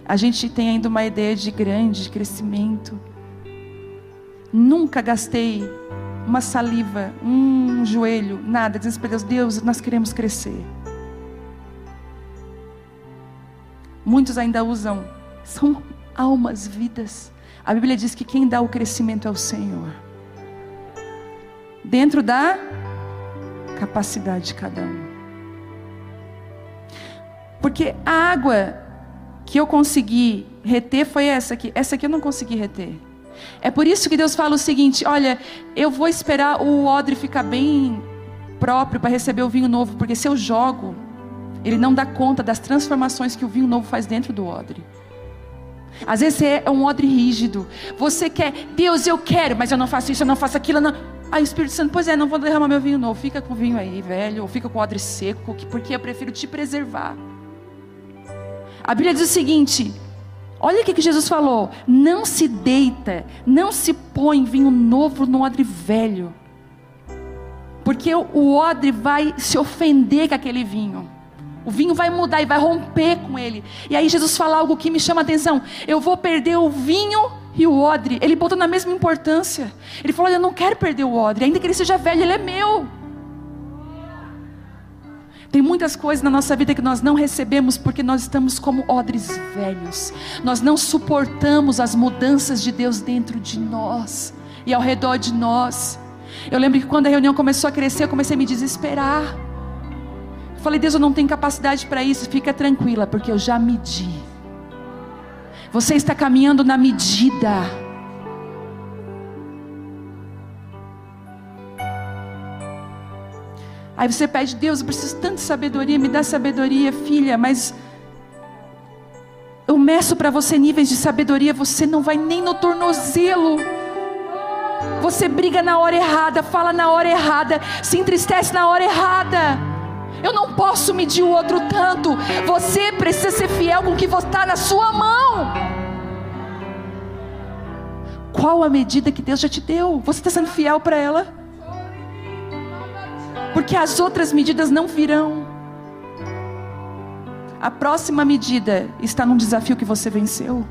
A gente tem ainda uma ideia de grande, de crescimento. Nunca gastei uma saliva, um joelho, nada, dizendo para Deus, Deus, nós queremos crescer. Muitos ainda usam, são almas, vidas. A Bíblia diz que quem dá o crescimento é o Senhor. Dentro da capacidade de cada um. Porque a água que eu consegui reter foi essa aqui. Essa aqui eu não consegui reter. É por isso que Deus fala o seguinte: olha, eu vou esperar o odre ficar bem próprio para receber o vinho novo, porque se eu jogo, ele não dá conta das transformações que o vinho novo faz dentro do odre. Às vezes é um odre rígido. Você quer, Deus, eu quero, mas eu não faço isso, eu não faço aquilo, não. Aí o Espírito Santo, pois é, não vou derramar meu vinho novo. Fica com o vinho aí, velho, ou fica com o odre seco, porque eu prefiro te preservar. A Bíblia diz o seguinte: olha o que Jesus falou: não se deita, não se põe vinho novo no odre velho, porque o odre vai se ofender com aquele vinho. O vinho vai mudar e vai romper com ele. E aí Jesus fala algo que me chama a atenção: eu vou perder o vinho e o odre. Ele botou na mesma importância. Ele falou: eu não quero perder o odre, ainda que ele seja velho, ele é meu. Tem muitas coisas na nossa vida que nós não recebemos porque nós estamos como odres velhos. Nós não suportamos as mudanças de Deus dentro de nós e ao redor de nós. Eu lembro que quando a reunião começou a crescer, eu comecei a me desesperar. Falei: Deus, eu não tenho capacidade para isso. Fica tranquila, porque eu já medi. Você está caminhando na medida. Aí você pede: Deus, eu preciso tanto de sabedoria, me dá sabedoria, filha. Mas eu meço para você níveis de sabedoria, você não vai nem no tornozelo. Você briga na hora errada, fala na hora errada, se entristece na hora errada. Eu não posso medir o outro tanto. Você precisa ser fiel com o que está na sua mão. Qual a medida que Deus já te deu? Você está sendo fiel para ela? Porque as outras medidas não virão. A próxima medida está num desafio que você venceu,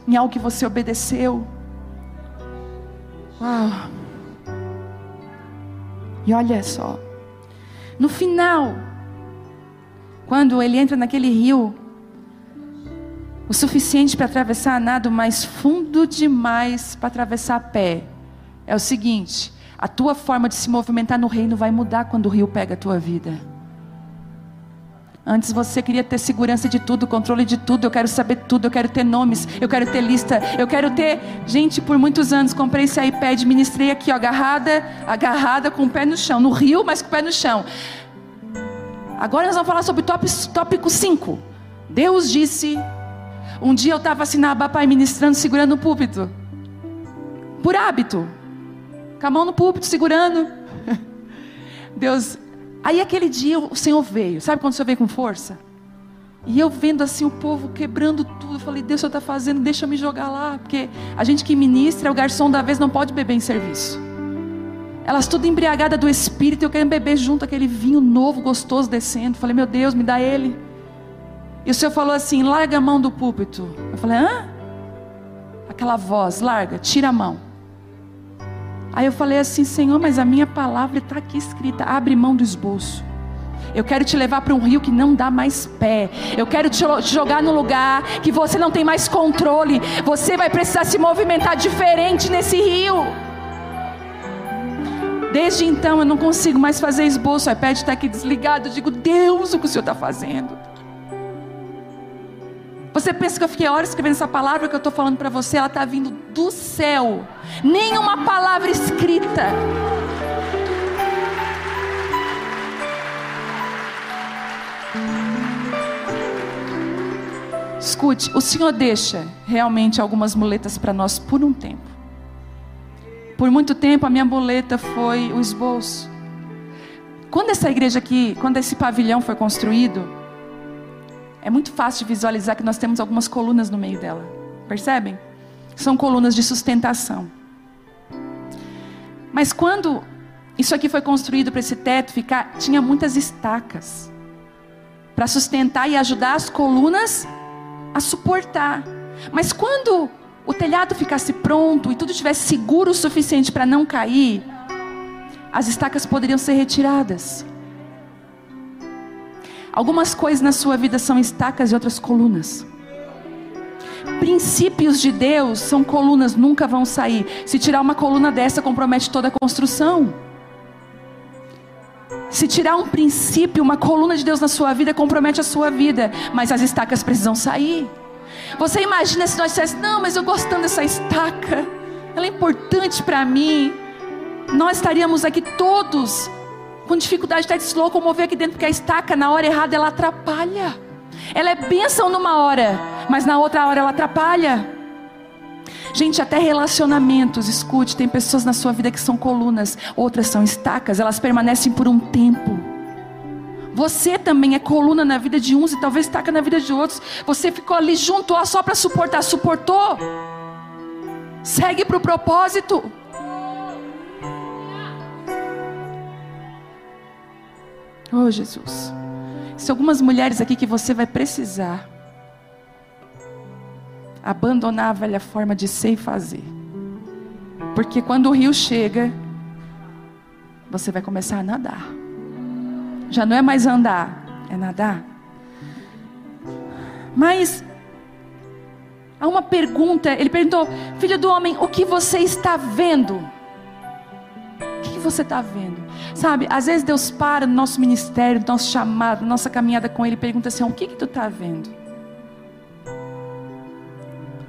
em algo que você obedeceu. Uau! E olha só, no final, quando ele entra naquele rio, o suficiente para atravessar nada, mas fundo demais para atravessar a pé, é o seguinte: a tua forma de se movimentar no reino vai mudar quando o rio pega a tua vida. Antes você queria ter segurança de tudo, controle de tudo. Eu quero saber tudo, eu quero ter nomes, eu quero ter lista, eu quero ter... Gente, por muitos anos comprei esse iPad, ministrei aqui, ó, agarrada com o pé no chão, no rio, mas com o pé no chão. Agora nós vamos falar sobre tópico 5. Deus disse. Um dia eu estava assim na Abapai ministrando, segurando o púlpito, por hábito, com a mão no púlpito, segurando. Deus... Aí aquele dia o Senhor veio. Sabe quando o Senhor veio com força? E eu vendo assim o povo quebrando tudo. Eu falei: Deus, o Senhor está fazendo, deixa eu me jogar lá. Porque a gente que ministra, o garçom da vez não pode beber em serviço. Elas tudo embriagadas do Espírito. Eu querendo beber junto aquele vinho novo, gostoso descendo. Eu falei: meu Deus, me dá ele. E o Senhor falou assim: larga a mão do púlpito. Eu falei: hã? Aquela voz: larga, tira a mão. Aí eu falei assim: Senhor, mas a minha palavra está aqui escrita, abre mão do esboço. Eu quero te levar para um rio que não dá mais pé. Eu quero te jogar num lugar que você não tem mais controle. Você vai precisar se movimentar diferente nesse rio. Desde então eu não consigo mais fazer esboço. O iPad está aqui desligado. Eu digo: Deus, o que o Senhor está fazendo? Você pensa que eu fiquei horas escrevendo essa palavra que eu estou falando para você? Ela está vindo do céu. Nenhuma palavra escrita. Escute, o Senhor deixa realmente algumas muletas para nós por um tempo. Por muito tempo a minha muleta foi o esboço. Quando essa igreja aqui, quando esse pavilhão foi construído, é muito fácil de visualizar que nós temos algumas colunas no meio dela. Percebem? São colunas de sustentação. Mas quando isso aqui foi construído para esse teto ficar, tinha muitas estacas para sustentar e ajudar as colunas a suportar. Mas quando o telhado ficasse pronto e tudo estivesse seguro o suficiente para não cair, as estacas poderiam ser retiradas. Algumas coisas na sua vida são estacas e outras colunas. Princípios de Deus são colunas, nunca vão sair. Se tirar uma coluna dessa, compromete toda a construção. Se tirar um princípio, uma coluna de Deus na sua vida, compromete a sua vida. Mas as estacas precisam sair. Você imagina se nós dissessemos: não, mas eu gosto tanto dessa estaca, ela é importante para mim. Nós estaríamos aqui todos com dificuldade até de se locomover aqui dentro, porque a estaca na hora errada ela atrapalha. Ela é bênção numa hora, mas na outra hora ela atrapalha. Gente, até relacionamentos, escute, tem pessoas na sua vida que são colunas, outras são estacas, elas permanecem por um tempo. Você também é coluna na vida de uns e talvez estaca na vida de outros. Você ficou ali junto só para suportar, suportou? Segue para o propósito. Oh, Jesus. Se algumas mulheres aqui que você vai precisar abandonar a velha forma de ser e fazer, porque quando o rio chega, você vai começar a nadar. Já não é mais andar, é nadar. Mas há uma pergunta. Ele perguntou: filho do homem, o que você está vendo? O que você está vendo? Sabe, às vezes Deus para no nosso ministério, no nosso chamado, na nossa caminhada com Ele, e pergunta assim: o que tu está vendo?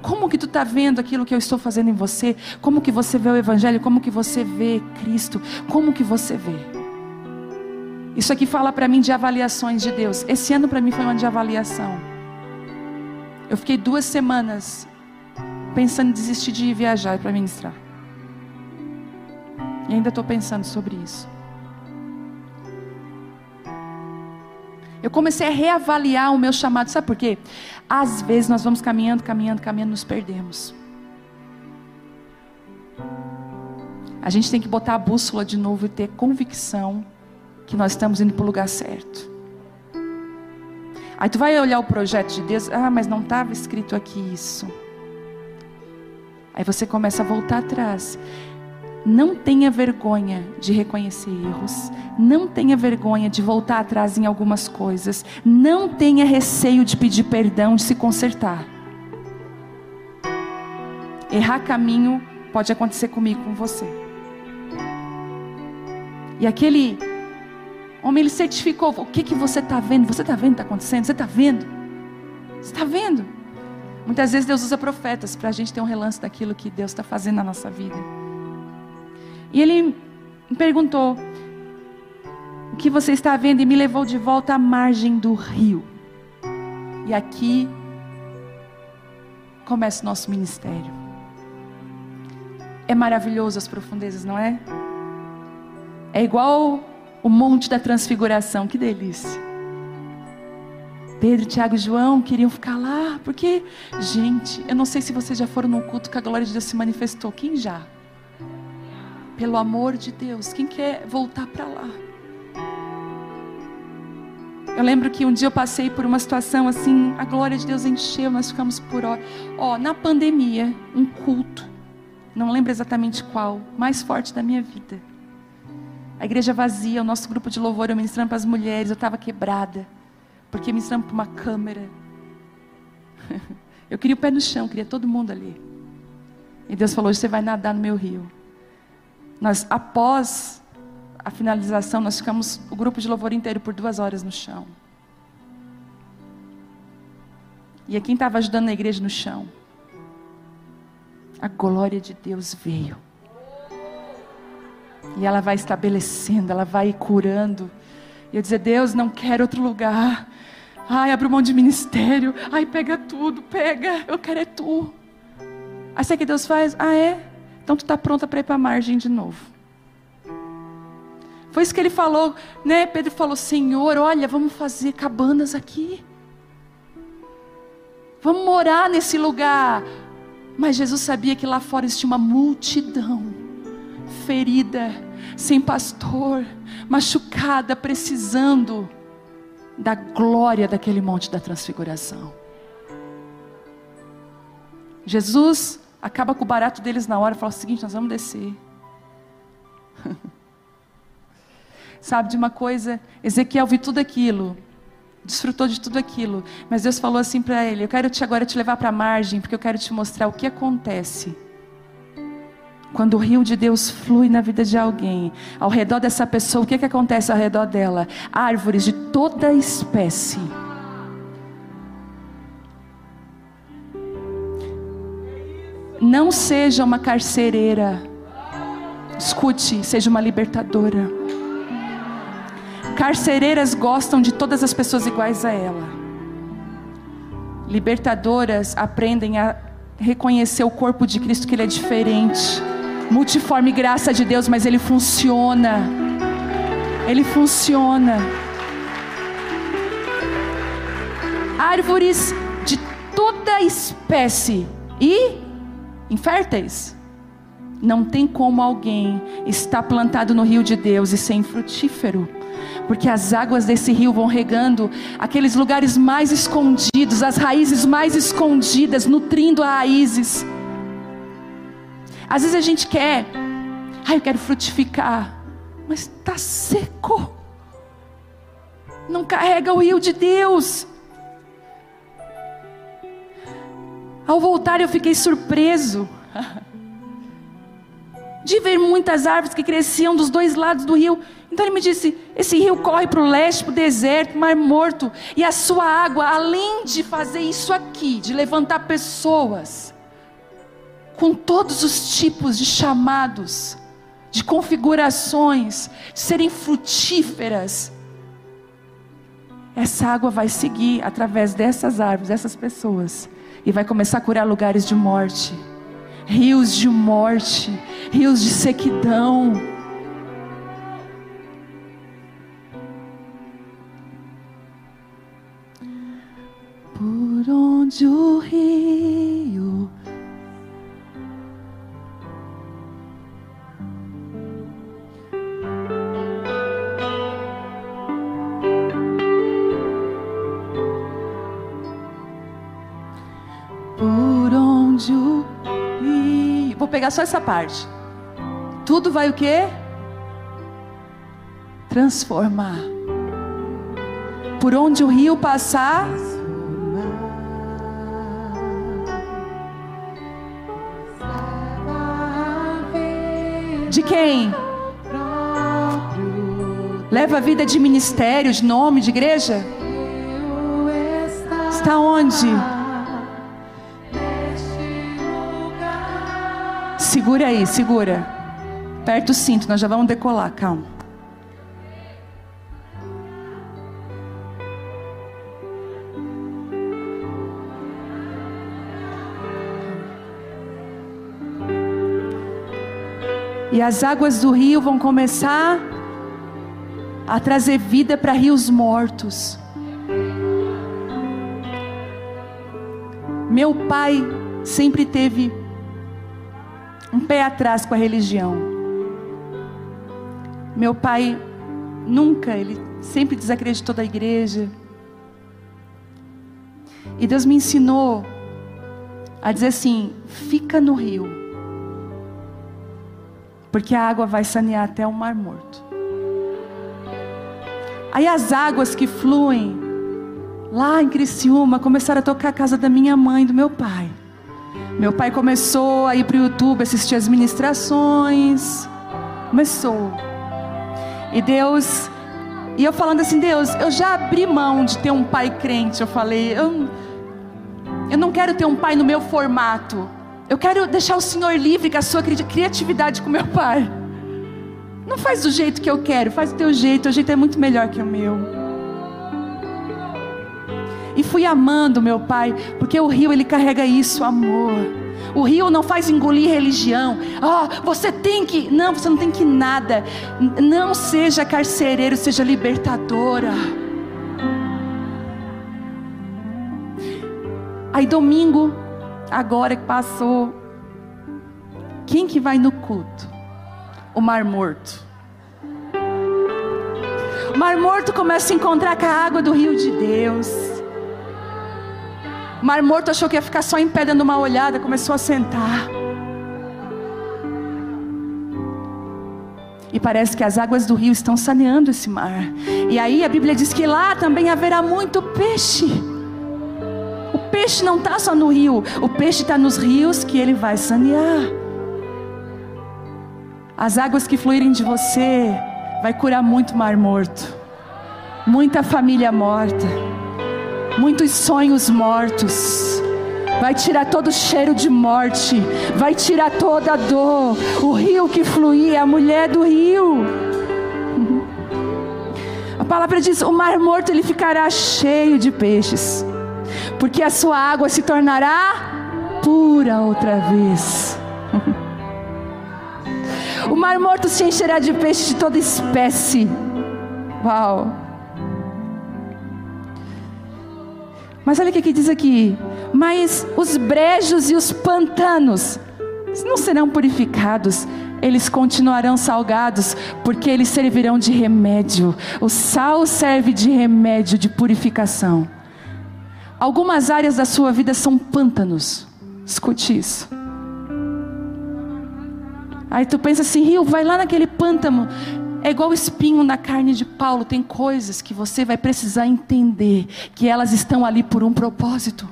Como que tu está vendo aquilo que eu estou fazendo em você? Como que você vê o Evangelho? Como que você vê Cristo? Como que você vê? Isso aqui fala para mim de avaliações de Deus. Esse ano para mim foi um ano de avaliação. Eu fiquei 2 semanas pensando em desistir de viajar para ministrar. E ainda estou pensando sobre isso. Eu comecei a reavaliar o meu chamado. Sabe por quê? Às vezes nós vamos caminhando, nos perdemos. A gente tem que botar a bússola de novo e ter convicção que nós estamos indo para o lugar certo. Aí tu vai olhar o projeto de Deus: ah, mas não estava escrito aqui isso. Aí você começa a voltar atrás. Não tenha vergonha de reconhecer erros. Não tenha vergonha de voltar atrás em algumas coisas. Não tenha receio de pedir perdão, de se consertar. Errar caminho pode acontecer comigo, com você. E aquele homem, ele certificou: o que você está vendo? Você está vendo o que está acontecendo? Você está vendo? Você está vendo? Muitas vezes Deus usa profetas para a gente ter um relance daquilo que Deus está fazendo na nossa vida. E ele me perguntou: o que você está vendo? E me levou de volta à margem do rio. E aqui começa o nosso ministério. É maravilhoso as profundezas, não é? É igual o monte da transfiguração, que delícia. Pedro, Tiago e João queriam ficar lá, porque, gente, eu não sei se vocês já foram num culto que a glória de Deus se manifestou. Quem já? Pelo amor de Deus, quem quer voltar para lá? Eu lembro que um dia eu passei por uma situação assim, a glória de Deus encheu, nós ficamos por hora. Na pandemia, um culto, não lembro exatamente qual, mais forte da minha vida. A igreja vazia, o nosso grupo de louvor, eu ministrando para as mulheres, eu estava quebrada, porque ministrando para uma câmera. Eu queria o pé no chão, queria todo mundo ali. E Deus falou: hoje você vai nadar no meu rio. Nós, após a finalização, nós ficamos, o grupo de louvor inteiro, por 2 horas no chão. E quem estava ajudando na igreja no chão, a glória de Deus veio. E ela vai estabelecendo, ela vai curando. E eu dizia: Deus, não quero outro lugar. Ai, abro mão de ministério. Ai, pega tudo, pega. Eu quero é tu. Aí sabe o que Deus faz? Ah, é? Então tu está pronta para ir para a margem de novo. Foi isso que ele falou, né? Pedro falou: Senhor, olha, vamos fazer cabanas aqui. Vamos morar nesse lugar. Mas Jesus sabia que lá fora existia uma multidão ferida, sem pastor, machucada, precisando da glória daquele monte da transfiguração. Jesus acaba com o barato deles na hora e fala o seguinte: nós vamos descer. Sabe de uma coisa? Ezequiel viu tudo aquilo, desfrutou de tudo aquilo, mas Deus falou assim para ele: eu quero agora te levar para a margem, porque eu quero te mostrar o que acontece quando o rio de Deus flui na vida de alguém. Ao redor dessa pessoa, o que acontece ao redor dela? Árvores de toda espécie. Não seja uma carcereira. Escute, seja uma libertadora. Carcereiras gostam de todas as pessoas iguais a ela. Libertadoras aprendem a reconhecer o corpo de Cristo, que ele é diferente. Multiforme graça de Deus, mas ele funciona. Ele funciona. Árvores de toda espécie e inférteis. Não tem como alguém estar plantado no rio de Deus e ser infrutífero, porque as águas desse rio vão regando aqueles lugares mais escondidos, as raízes mais escondidas, nutrindo as raízes. Às vezes a gente quer, eu quero frutificar, mas está seco, não carrega o rio de Deus. Ao voltar eu fiquei surpreso de ver muitas árvores que cresciam dos dois lados do rio. Então ele me disse, esse rio corre para o leste, para o deserto, Mar Morto, e a sua água, além de fazer isso aqui, de levantar pessoas, com todos os tipos de chamados, de configurações, de serem frutíferas, essa água vai seguir através dessas árvores, dessas pessoas, e vai começar a curar lugares de morte, rios de morte, rios de sequidão. Por onde o rio vou pegar só essa parte. Tudo vai o quê? Transformar. Por onde o rio passar, de quem? Leva a vida de ministério, de nome, de igreja? Está onde? Segura aí, segura. Aperta o cinto, nós já vamos decolar, calma. E as águas do rio vão começar a trazer vida para rios mortos. Meu pai sempre teve um pé atrás com a religião. Meu pai ele sempre desacreditou da igreja. E Deus me ensinou a dizer assim: fica no rio, porque a água vai sanear até o Mar Morto. Aí as águas que fluem lá em Criciúma começaram a tocar a casa da minha mãe e do meu pai. Meu pai começou a ir para o YouTube, assistir as ministrações. Começou. E eu falando assim: Deus, eu já abri mão de ter um pai crente. Eu falei, eu não quero ter um pai no meu formato. Eu quero deixar o Senhor livre com a sua criatividade com meu pai. Não faz do jeito que eu quero, faz do teu jeito é muito melhor que o meu. E fui amando meu pai, porque o rio ele carrega isso, amor. O rio não faz engolir religião. Você tem que... Não, você não tem que nada. Não seja carcereiro, seja libertadora. Aí domingo, agora que passou, quem que vai no culto? O Mar Morto. O Mar Morto começa a encontrar com a água do rio de Deus. O Mar Morto achou que ia ficar só em pé dando uma olhada, começou a sentar. E parece que as águas do rio estão saneando esse mar. E aí a Bíblia diz que lá também haverá muito peixe. O peixe não está só no rio, o peixe está nos rios que ele vai sanear. As águas que fluírem de você vai curar muito Mar Morto, muita família morta, muitos sonhos mortos, vai tirar todo o cheiro de morte, vai tirar toda a dor. O rio que fluía, a mulher do rio. A palavra diz: o mar morto ele ficará cheio de peixes, porque a sua água se tornará pura outra vez. O mar morto se encherá de peixes de toda espécie. Uau! Mas olha o que diz aqui: mas os brejos e os pantanos não serão purificados, eles continuarão salgados, porque eles servirão de remédio. O sal serve de remédio, de purificação. Algumas áreas da sua vida são pântanos. Escute isso. Aí tu pensa assim: Rio, vai lá naquele pântano. É igual espinho na carne de Paulo. Tem coisas que você vai precisar entender, que elas estão ali por um propósito.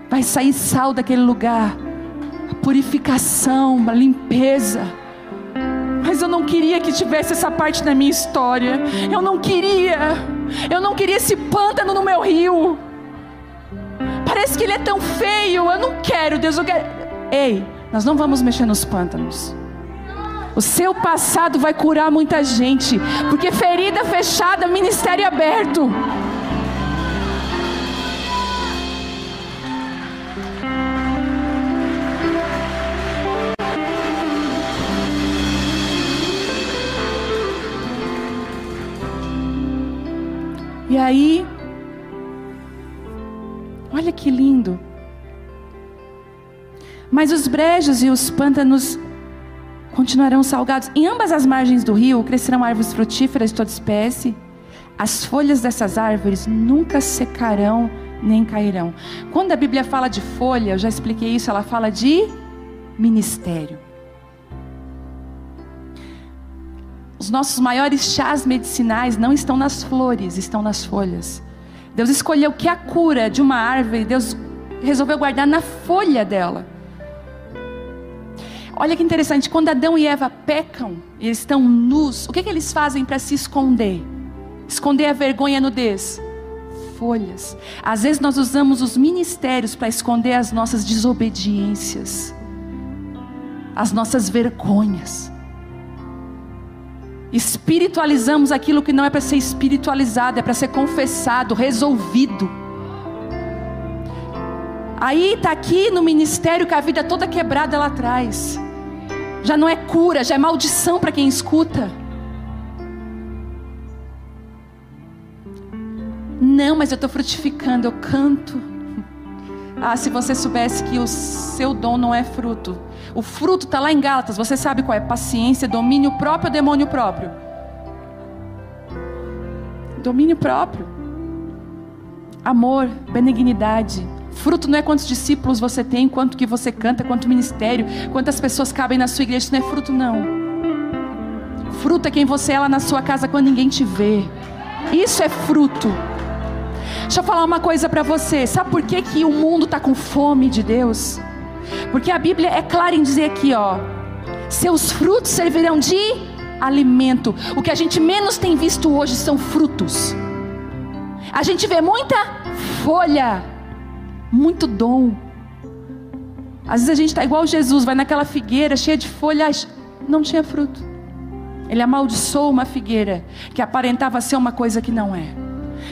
Vai sair sal daquele lugar, a purificação, a limpeza. Mas eu não queria que tivesse essa parte da minha história. Eu não queria esse pântano no meu rio. Parece que ele é tão feio. Eu não quero, Deus, eu quero. Ei, nós não vamos mexer nos pântanos. O seu passado vai curar muita gente, porque ferida fechada, ministério aberto. E aí, olha que lindo. Mas os brejos e os pântanos continuarão salgados. Em ambas as margens do rio crescerão árvores frutíferas de toda espécie. As folhas dessas árvores nunca secarão nem cairão. Quando a Bíblia fala de folha, eu já expliquei isso, ela fala de ministério. Os nossos maiores chás medicinais não estão nas flores, estão nas folhas. Deus escolheu que a cura de uma árvore, Deus resolveu guardar na folha dela. Olha que interessante, quando Adão e Eva pecam, eles estão nus, o que eles fazem para se esconder? Esconder a vergonha e a nudez? Folhas. Às vezes nós usamos os ministérios para esconder as nossas desobediências, as nossas vergonhas. Espiritualizamos aquilo que não é para ser espiritualizado, é para ser confessado, resolvido. Aí está aqui no ministério com a vida toda quebrada lá atrás. Já não é cura, já é maldição para quem escuta. Não, mas eu estou frutificando, eu canto. Ah, se você soubesse que o seu dom não é fruto. O fruto está lá em Gálatas, você sabe qual é? Paciência, domínio próprio ou demônio próprio? Domínio próprio. Amor, benignidade. Fruto não é quantos discípulos você tem, quanto que você canta, quanto ministério, quantas pessoas cabem na sua igreja. Isso não é fruto, não. Fruto é quem você é lá na sua casa quando ninguém te vê. Isso é fruto. Deixa eu falar uma coisa para você. Sabe por que que o mundo está com fome de Deus? Porque a Bíblia é clara em dizer aqui, ó: seus frutos servirão de alimento. O que a gente menos tem visto hoje são frutos. A gente vê muita folha, muito dom. Às vezes a gente está igual Jesus, vai naquela figueira cheia de folhas, não tinha fruto. Ele amaldiçoou uma figueira que aparentava ser uma coisa que não é.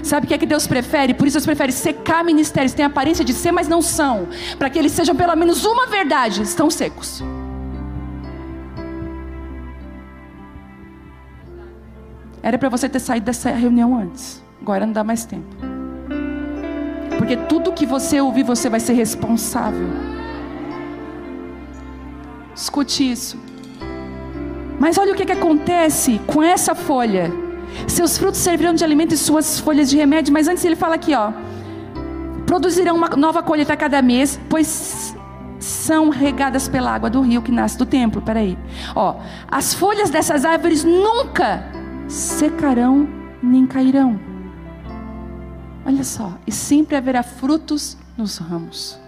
Sabe o que é que Deus prefere? Por isso Deus prefere secar ministérios, têm aparência de ser, mas não são, para que eles sejam pelo menos uma verdade. Estão secos. Era para você ter saído dessa reunião antes. Agora não dá mais tempo. Porque tudo que você ouvir, você vai ser responsável. Escute isso. Mas olha o que acontece com essa folha. Seus frutos servirão de alimento e suas folhas de remédio. Mas antes ele fala aqui, ó: produzirão uma nova colheita a cada mês, pois são regadas pela água do rio que nasce do templo. Peraí, ó: as folhas dessas árvores nunca secarão nem cairão. Olha só, e sempre haverá frutos nos ramos.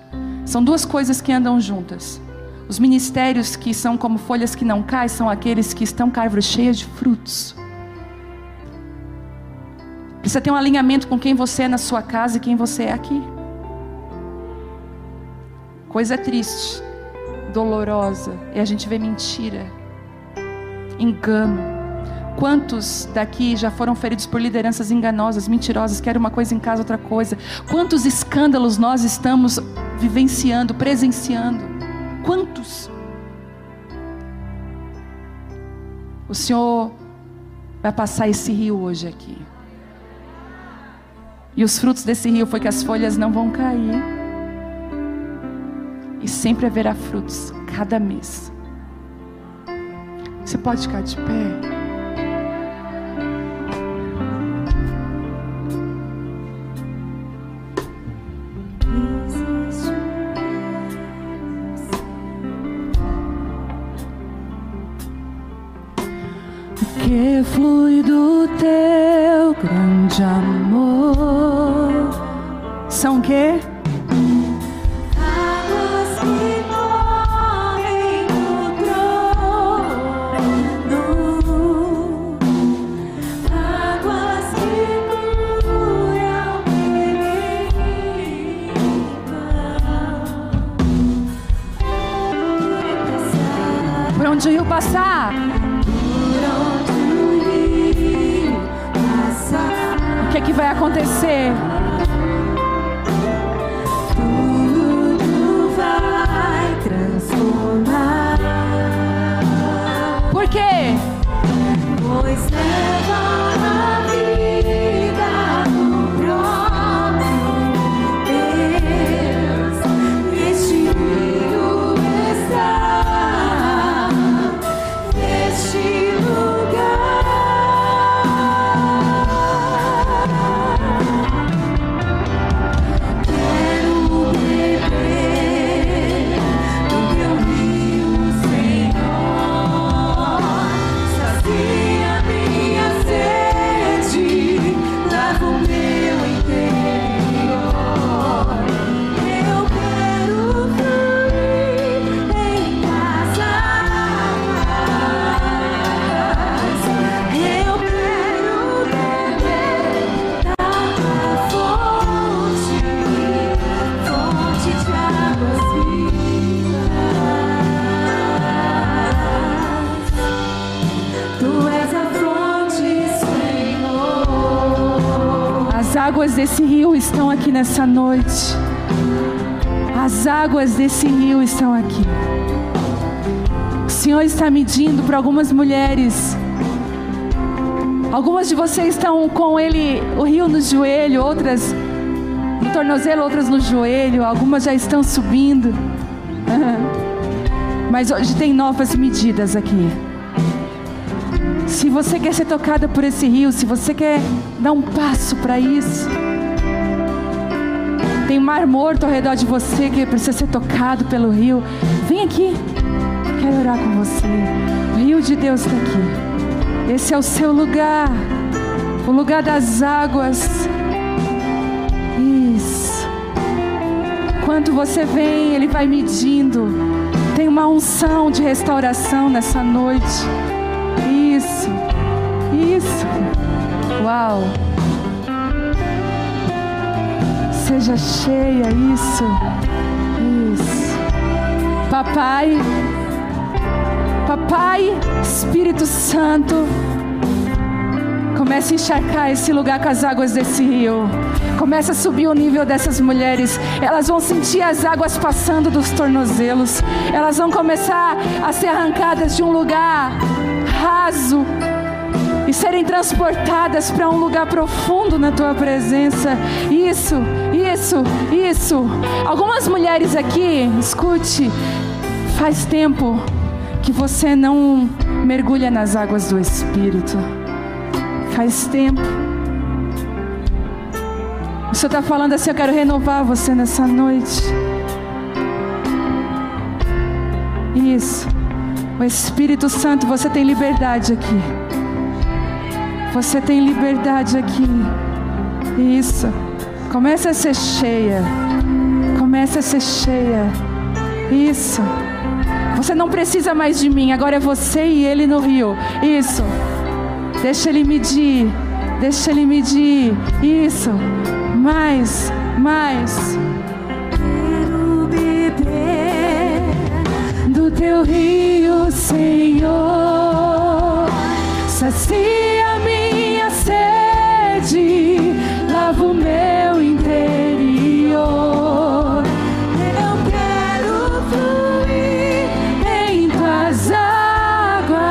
São duas coisas que andam juntas. Os ministérios que são como folhas que não caem são aqueles que estão com a árvore cheia de frutos. Precisa ter um alinhamento com quem você é na sua casa e quem você é aqui. Coisa triste, dolorosa, é a gente ver mentira, engano. Quantos daqui já foram feridos por lideranças enganosas, mentirosas, que era uma coisa em casa, outra coisa? Quantos escândalos nós estamos vivenciando, presenciando? Quantos? O Senhor vai passar esse rio hoje aqui. E os frutos desse rio foi que as folhas não vão cair. E sempre haverá frutos, cada mês. Você pode ficar de pé? Que flui do teu grande amor. São o quê? Águas que correm no trono, águas que curam e limpam. Por onde o rio passar? O que é que vai acontecer? Tudo vai transformar. Por quê? Pois leva a vida do próprio Deus. Neste rio está, neste lugar. As águas desse rio estão aqui nessa noite. As águas desse rio estão aqui. O Senhor está medindo para algumas mulheres. Algumas de vocês estão com ele, o rio no joelho, outras no tornozelo, outras no joelho. Algumas já estão subindo. Mas hoje tem novas medidas aqui. Se você quer ser tocada por esse rio, se você quer dar um passo para isso, tem mar morto ao redor de você que precisa ser tocado pelo rio, vem aqui, quero orar com você. O rio de Deus está aqui. Esse é o seu lugar, o lugar das águas. Isso. Enquanto você vem, Ele vai medindo. Tem uma unção de restauração nessa noite. Isso, isso. Uau. Seja cheia, isso, isso. Papai, Espírito Santo, comece a encharcar esse lugar com as águas desse rio. Comece a subir o nível dessas mulheres. Elas vão sentir as águas passando dos tornozelos. Elas vão começar a ser arrancadas de um lugar raso e serem transportadas para um lugar profundo na tua presença. Isso. Algumas mulheres aqui, escute, faz tempo que você não mergulha nas águas do Espírito. Faz tempo. O Senhor está falando assim: eu quero renovar você nessa noite. Isso. O Espírito Santo, você tem liberdade aqui. Você tem liberdade aqui. Isso. Comece a ser cheia. Comece a ser cheia. Isso. Você não precisa mais de mim. Agora é você e Ele no rio. Isso. Deixa Ele medir. Deixa Ele medir. Isso. Mais. Quero beber Do Teu rio, Senhor. Sacia minha sede. Lava o meu interior. Eu quero fluir Em Tuas águas.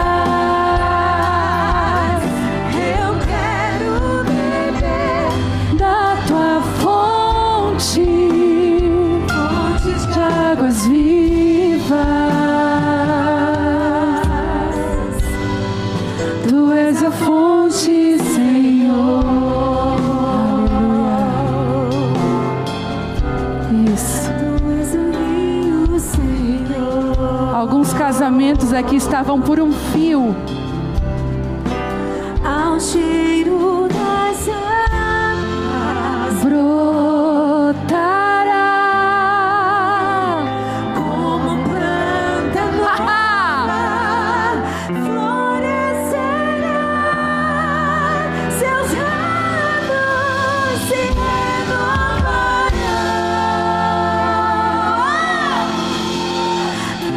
Eu quero beber Da Tua fonte. fontes De águas vivas. Tu és a fonte, Senhor. Isso. Tu és o rio, Senhor. Alguns casamentos aqui estavam por um fio. Ao cheiro das águas Brotará. como planta nova, florescerá. Seus ramos se renovarão.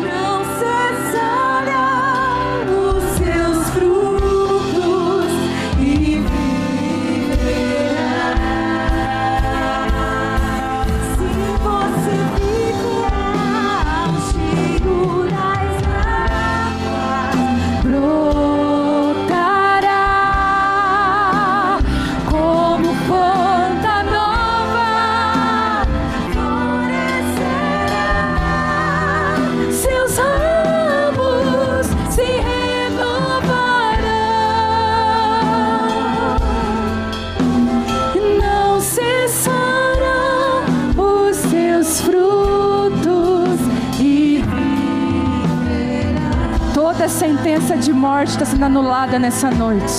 Não cessarão os seus frutos e viverá. Se você ficar ao cheiro das águas, Brotará como planta nova. florescerá. Seus ramos se renovarão. Não cessarão os seus frutos e viverá. Toda sentença de morte está sendo anulada nessa noite.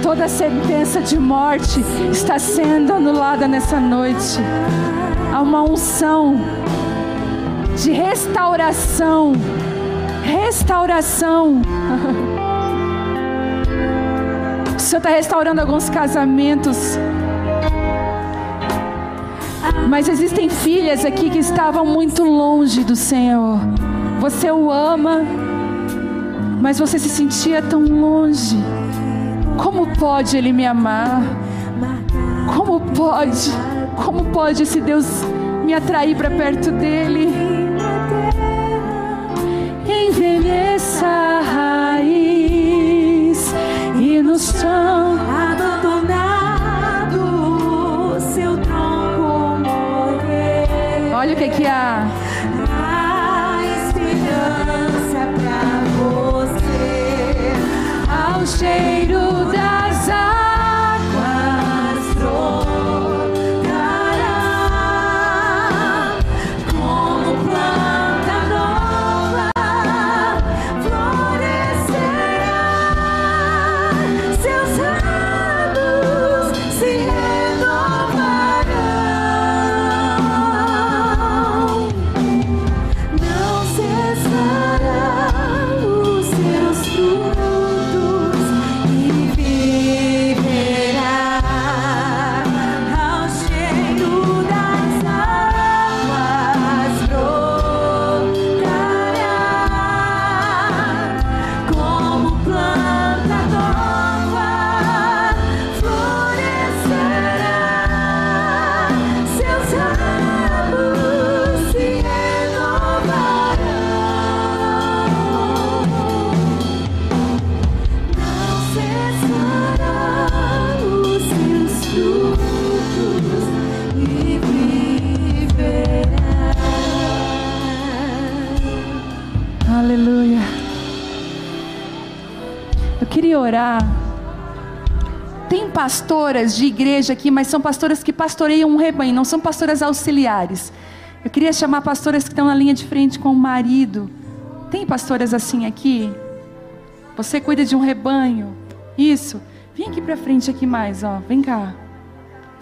Toda sentença de morte está sendo anulada nessa noite. Há uma unção de restauração. O Senhor está restaurando alguns casamentos. Mas existem filhas aqui que estavam muito longe do Senhor. Você o ama, mas você se sentia tão longe. Como pode Ele me amar? Como pode? Como pode esse Deus me atrair para perto dEle? Envelheça a raiz e no chão Abandonado, seu tronco morrer. olha o que há. A esperança pra você. Ao cheiro das águas Brotará como planta nova, florescerá. Seus ramos se renovarão. Não cessará os seus frutos e viverá. Ao cheiro das águas brotará como planta nova, florescerá. Seus ramos se renovarão. Não cessará os seus frutos e viverá. Aleluia. Eu queria orar. Tem pastoras de igreja aqui, mas são pastoras que pastoreiam um rebanho, não são pastoras auxiliares. Eu queria chamar pastoras que estão na linha de frente com o marido. Tem pastoras assim aqui? Você cuida de um rebanho. Isso. Vem aqui pra frente aqui mais, ó. Vem cá.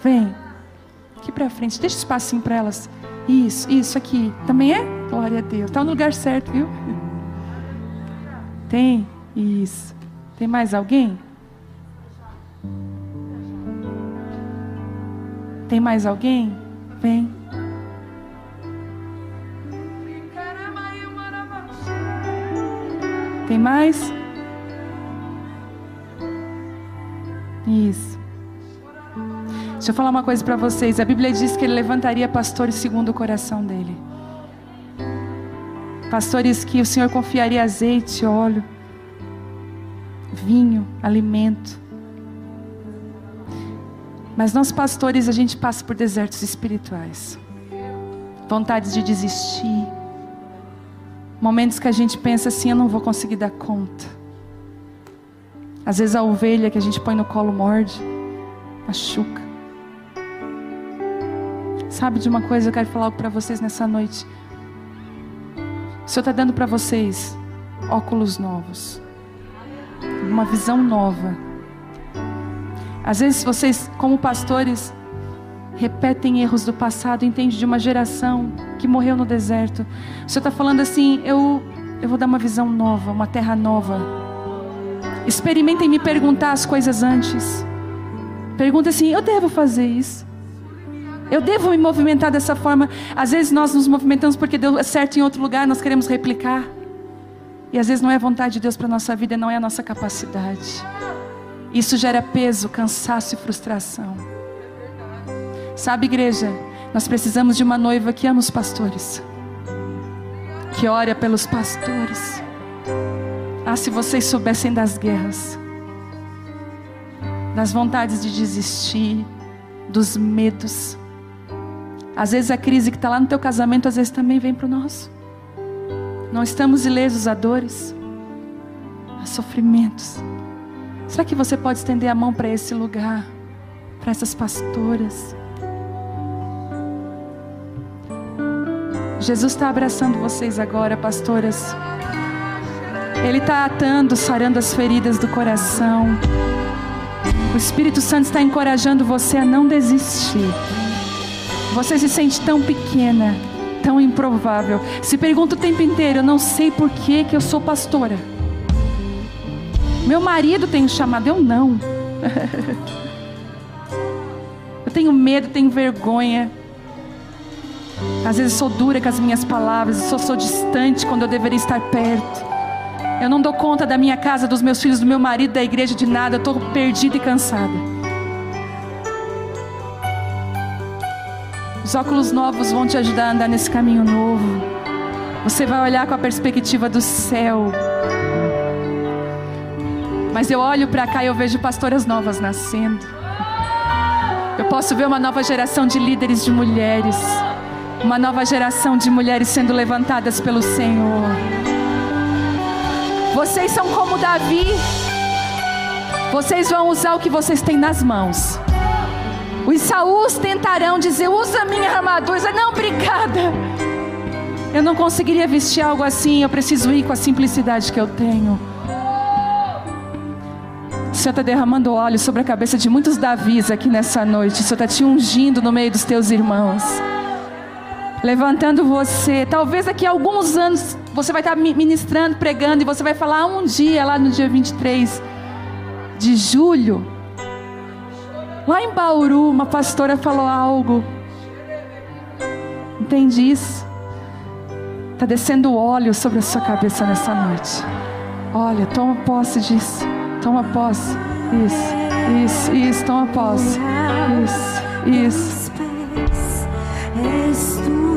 Vem. Aqui pra frente. Deixa espacinho pra elas. Isso aqui. Também é? Glória a Deus. Tá no lugar certo, viu? Tem? Isso. Tem mais alguém? Tem mais alguém? Vem. Tem mais? Isso. Deixa eu falar uma coisa para vocês. A Bíblia diz que Ele levantaria pastores segundo o coração dEle. Pastores que o Senhor confiaria azeite, óleo, vinho, alimento. Mas nós pastores, a gente passa por desertos espirituais. Vontades de desistir. Momentos que a gente pensa assim, eu não vou conseguir dar conta. Às vezes a ovelha que a gente põe no colo morde, machuca. Sabe de uma coisa, eu quero falar algo para vocês nessa noite. O Senhor está dando para vocês óculos novos, uma visão nova. Às vezes vocês, como pastores, repetem erros do passado, entende, de uma geração que morreu no deserto. O Senhor está falando assim, eu vou dar uma visão nova, uma terra nova. Experimentem me perguntar as coisas antes. Pergunta assim, eu devo fazer isso? Eu devo me movimentar dessa forma? Às vezes nós nos movimentamos porque deu certo em outro lugar, nós queremos replicar. E às vezes não é a vontade de Deus para a nossa vida, não é a nossa capacidade. Isso gera peso, cansaço e frustração. Sabe, igreja, nós precisamos de uma noiva que ama os pastores, que ora pelos pastores. Ah, se vocês soubessem das guerras, das vontades de desistir, dos medos. Às vezes a crise que está lá no teu casamento, às vezes também vem para o nosso. Não estamos ilesos a dores, a sofrimentos. Será que você pode estender a mão para esse lugar, para essas pastoras? Jesus está abraçando vocês agora, pastoras. Ele está atando, sarando as feridas do coração. O Espírito Santo está encorajando você a não desistir. Você se sente tão pequena, tão improvável. Se pergunta o tempo inteiro, eu não sei por que eu sou pastora. Meu marido tem um chamado, eu não. Eu tenho medo, tenho vergonha. Às vezes sou dura com as minhas palavras, sou distante quando eu deveria estar perto. Eu não dou conta da minha casa, dos meus filhos, do meu marido, da igreja, de nada. Eu estou perdida e cansada. Os óculos novos vão te ajudar a andar nesse caminho novo. Você vai olhar com a perspectiva do céu. Mas eu olho para cá e eu vejo pastoras novas nascendo. Eu posso ver uma nova geração de líderes de mulheres. Uma nova geração de mulheres sendo levantadas pelo Senhor. Vocês são como Davi. Vocês vão usar o que vocês têm nas mãos. Os Saús tentarão dizer, usa minha armadura. Não, obrigada. Eu não conseguiria vestir algo assim. Eu preciso ir com a simplicidade que eu tenho. O Senhor está derramando óleo sobre a cabeça de muitos Davis aqui nessa noite. O Senhor está te ungindo no meio dos teus irmãos, levantando você. Talvez daqui a alguns anos você vai estar ministrando, pregando, e você vai falar um dia, lá no dia 23 de julho, lá em Bauru, uma pastora falou algo. Entende isso? Está descendo óleo sobre a sua cabeça nessa noite. Olha, toma posse disso. Toma posse. Isso, toma posse. Isso. És tu.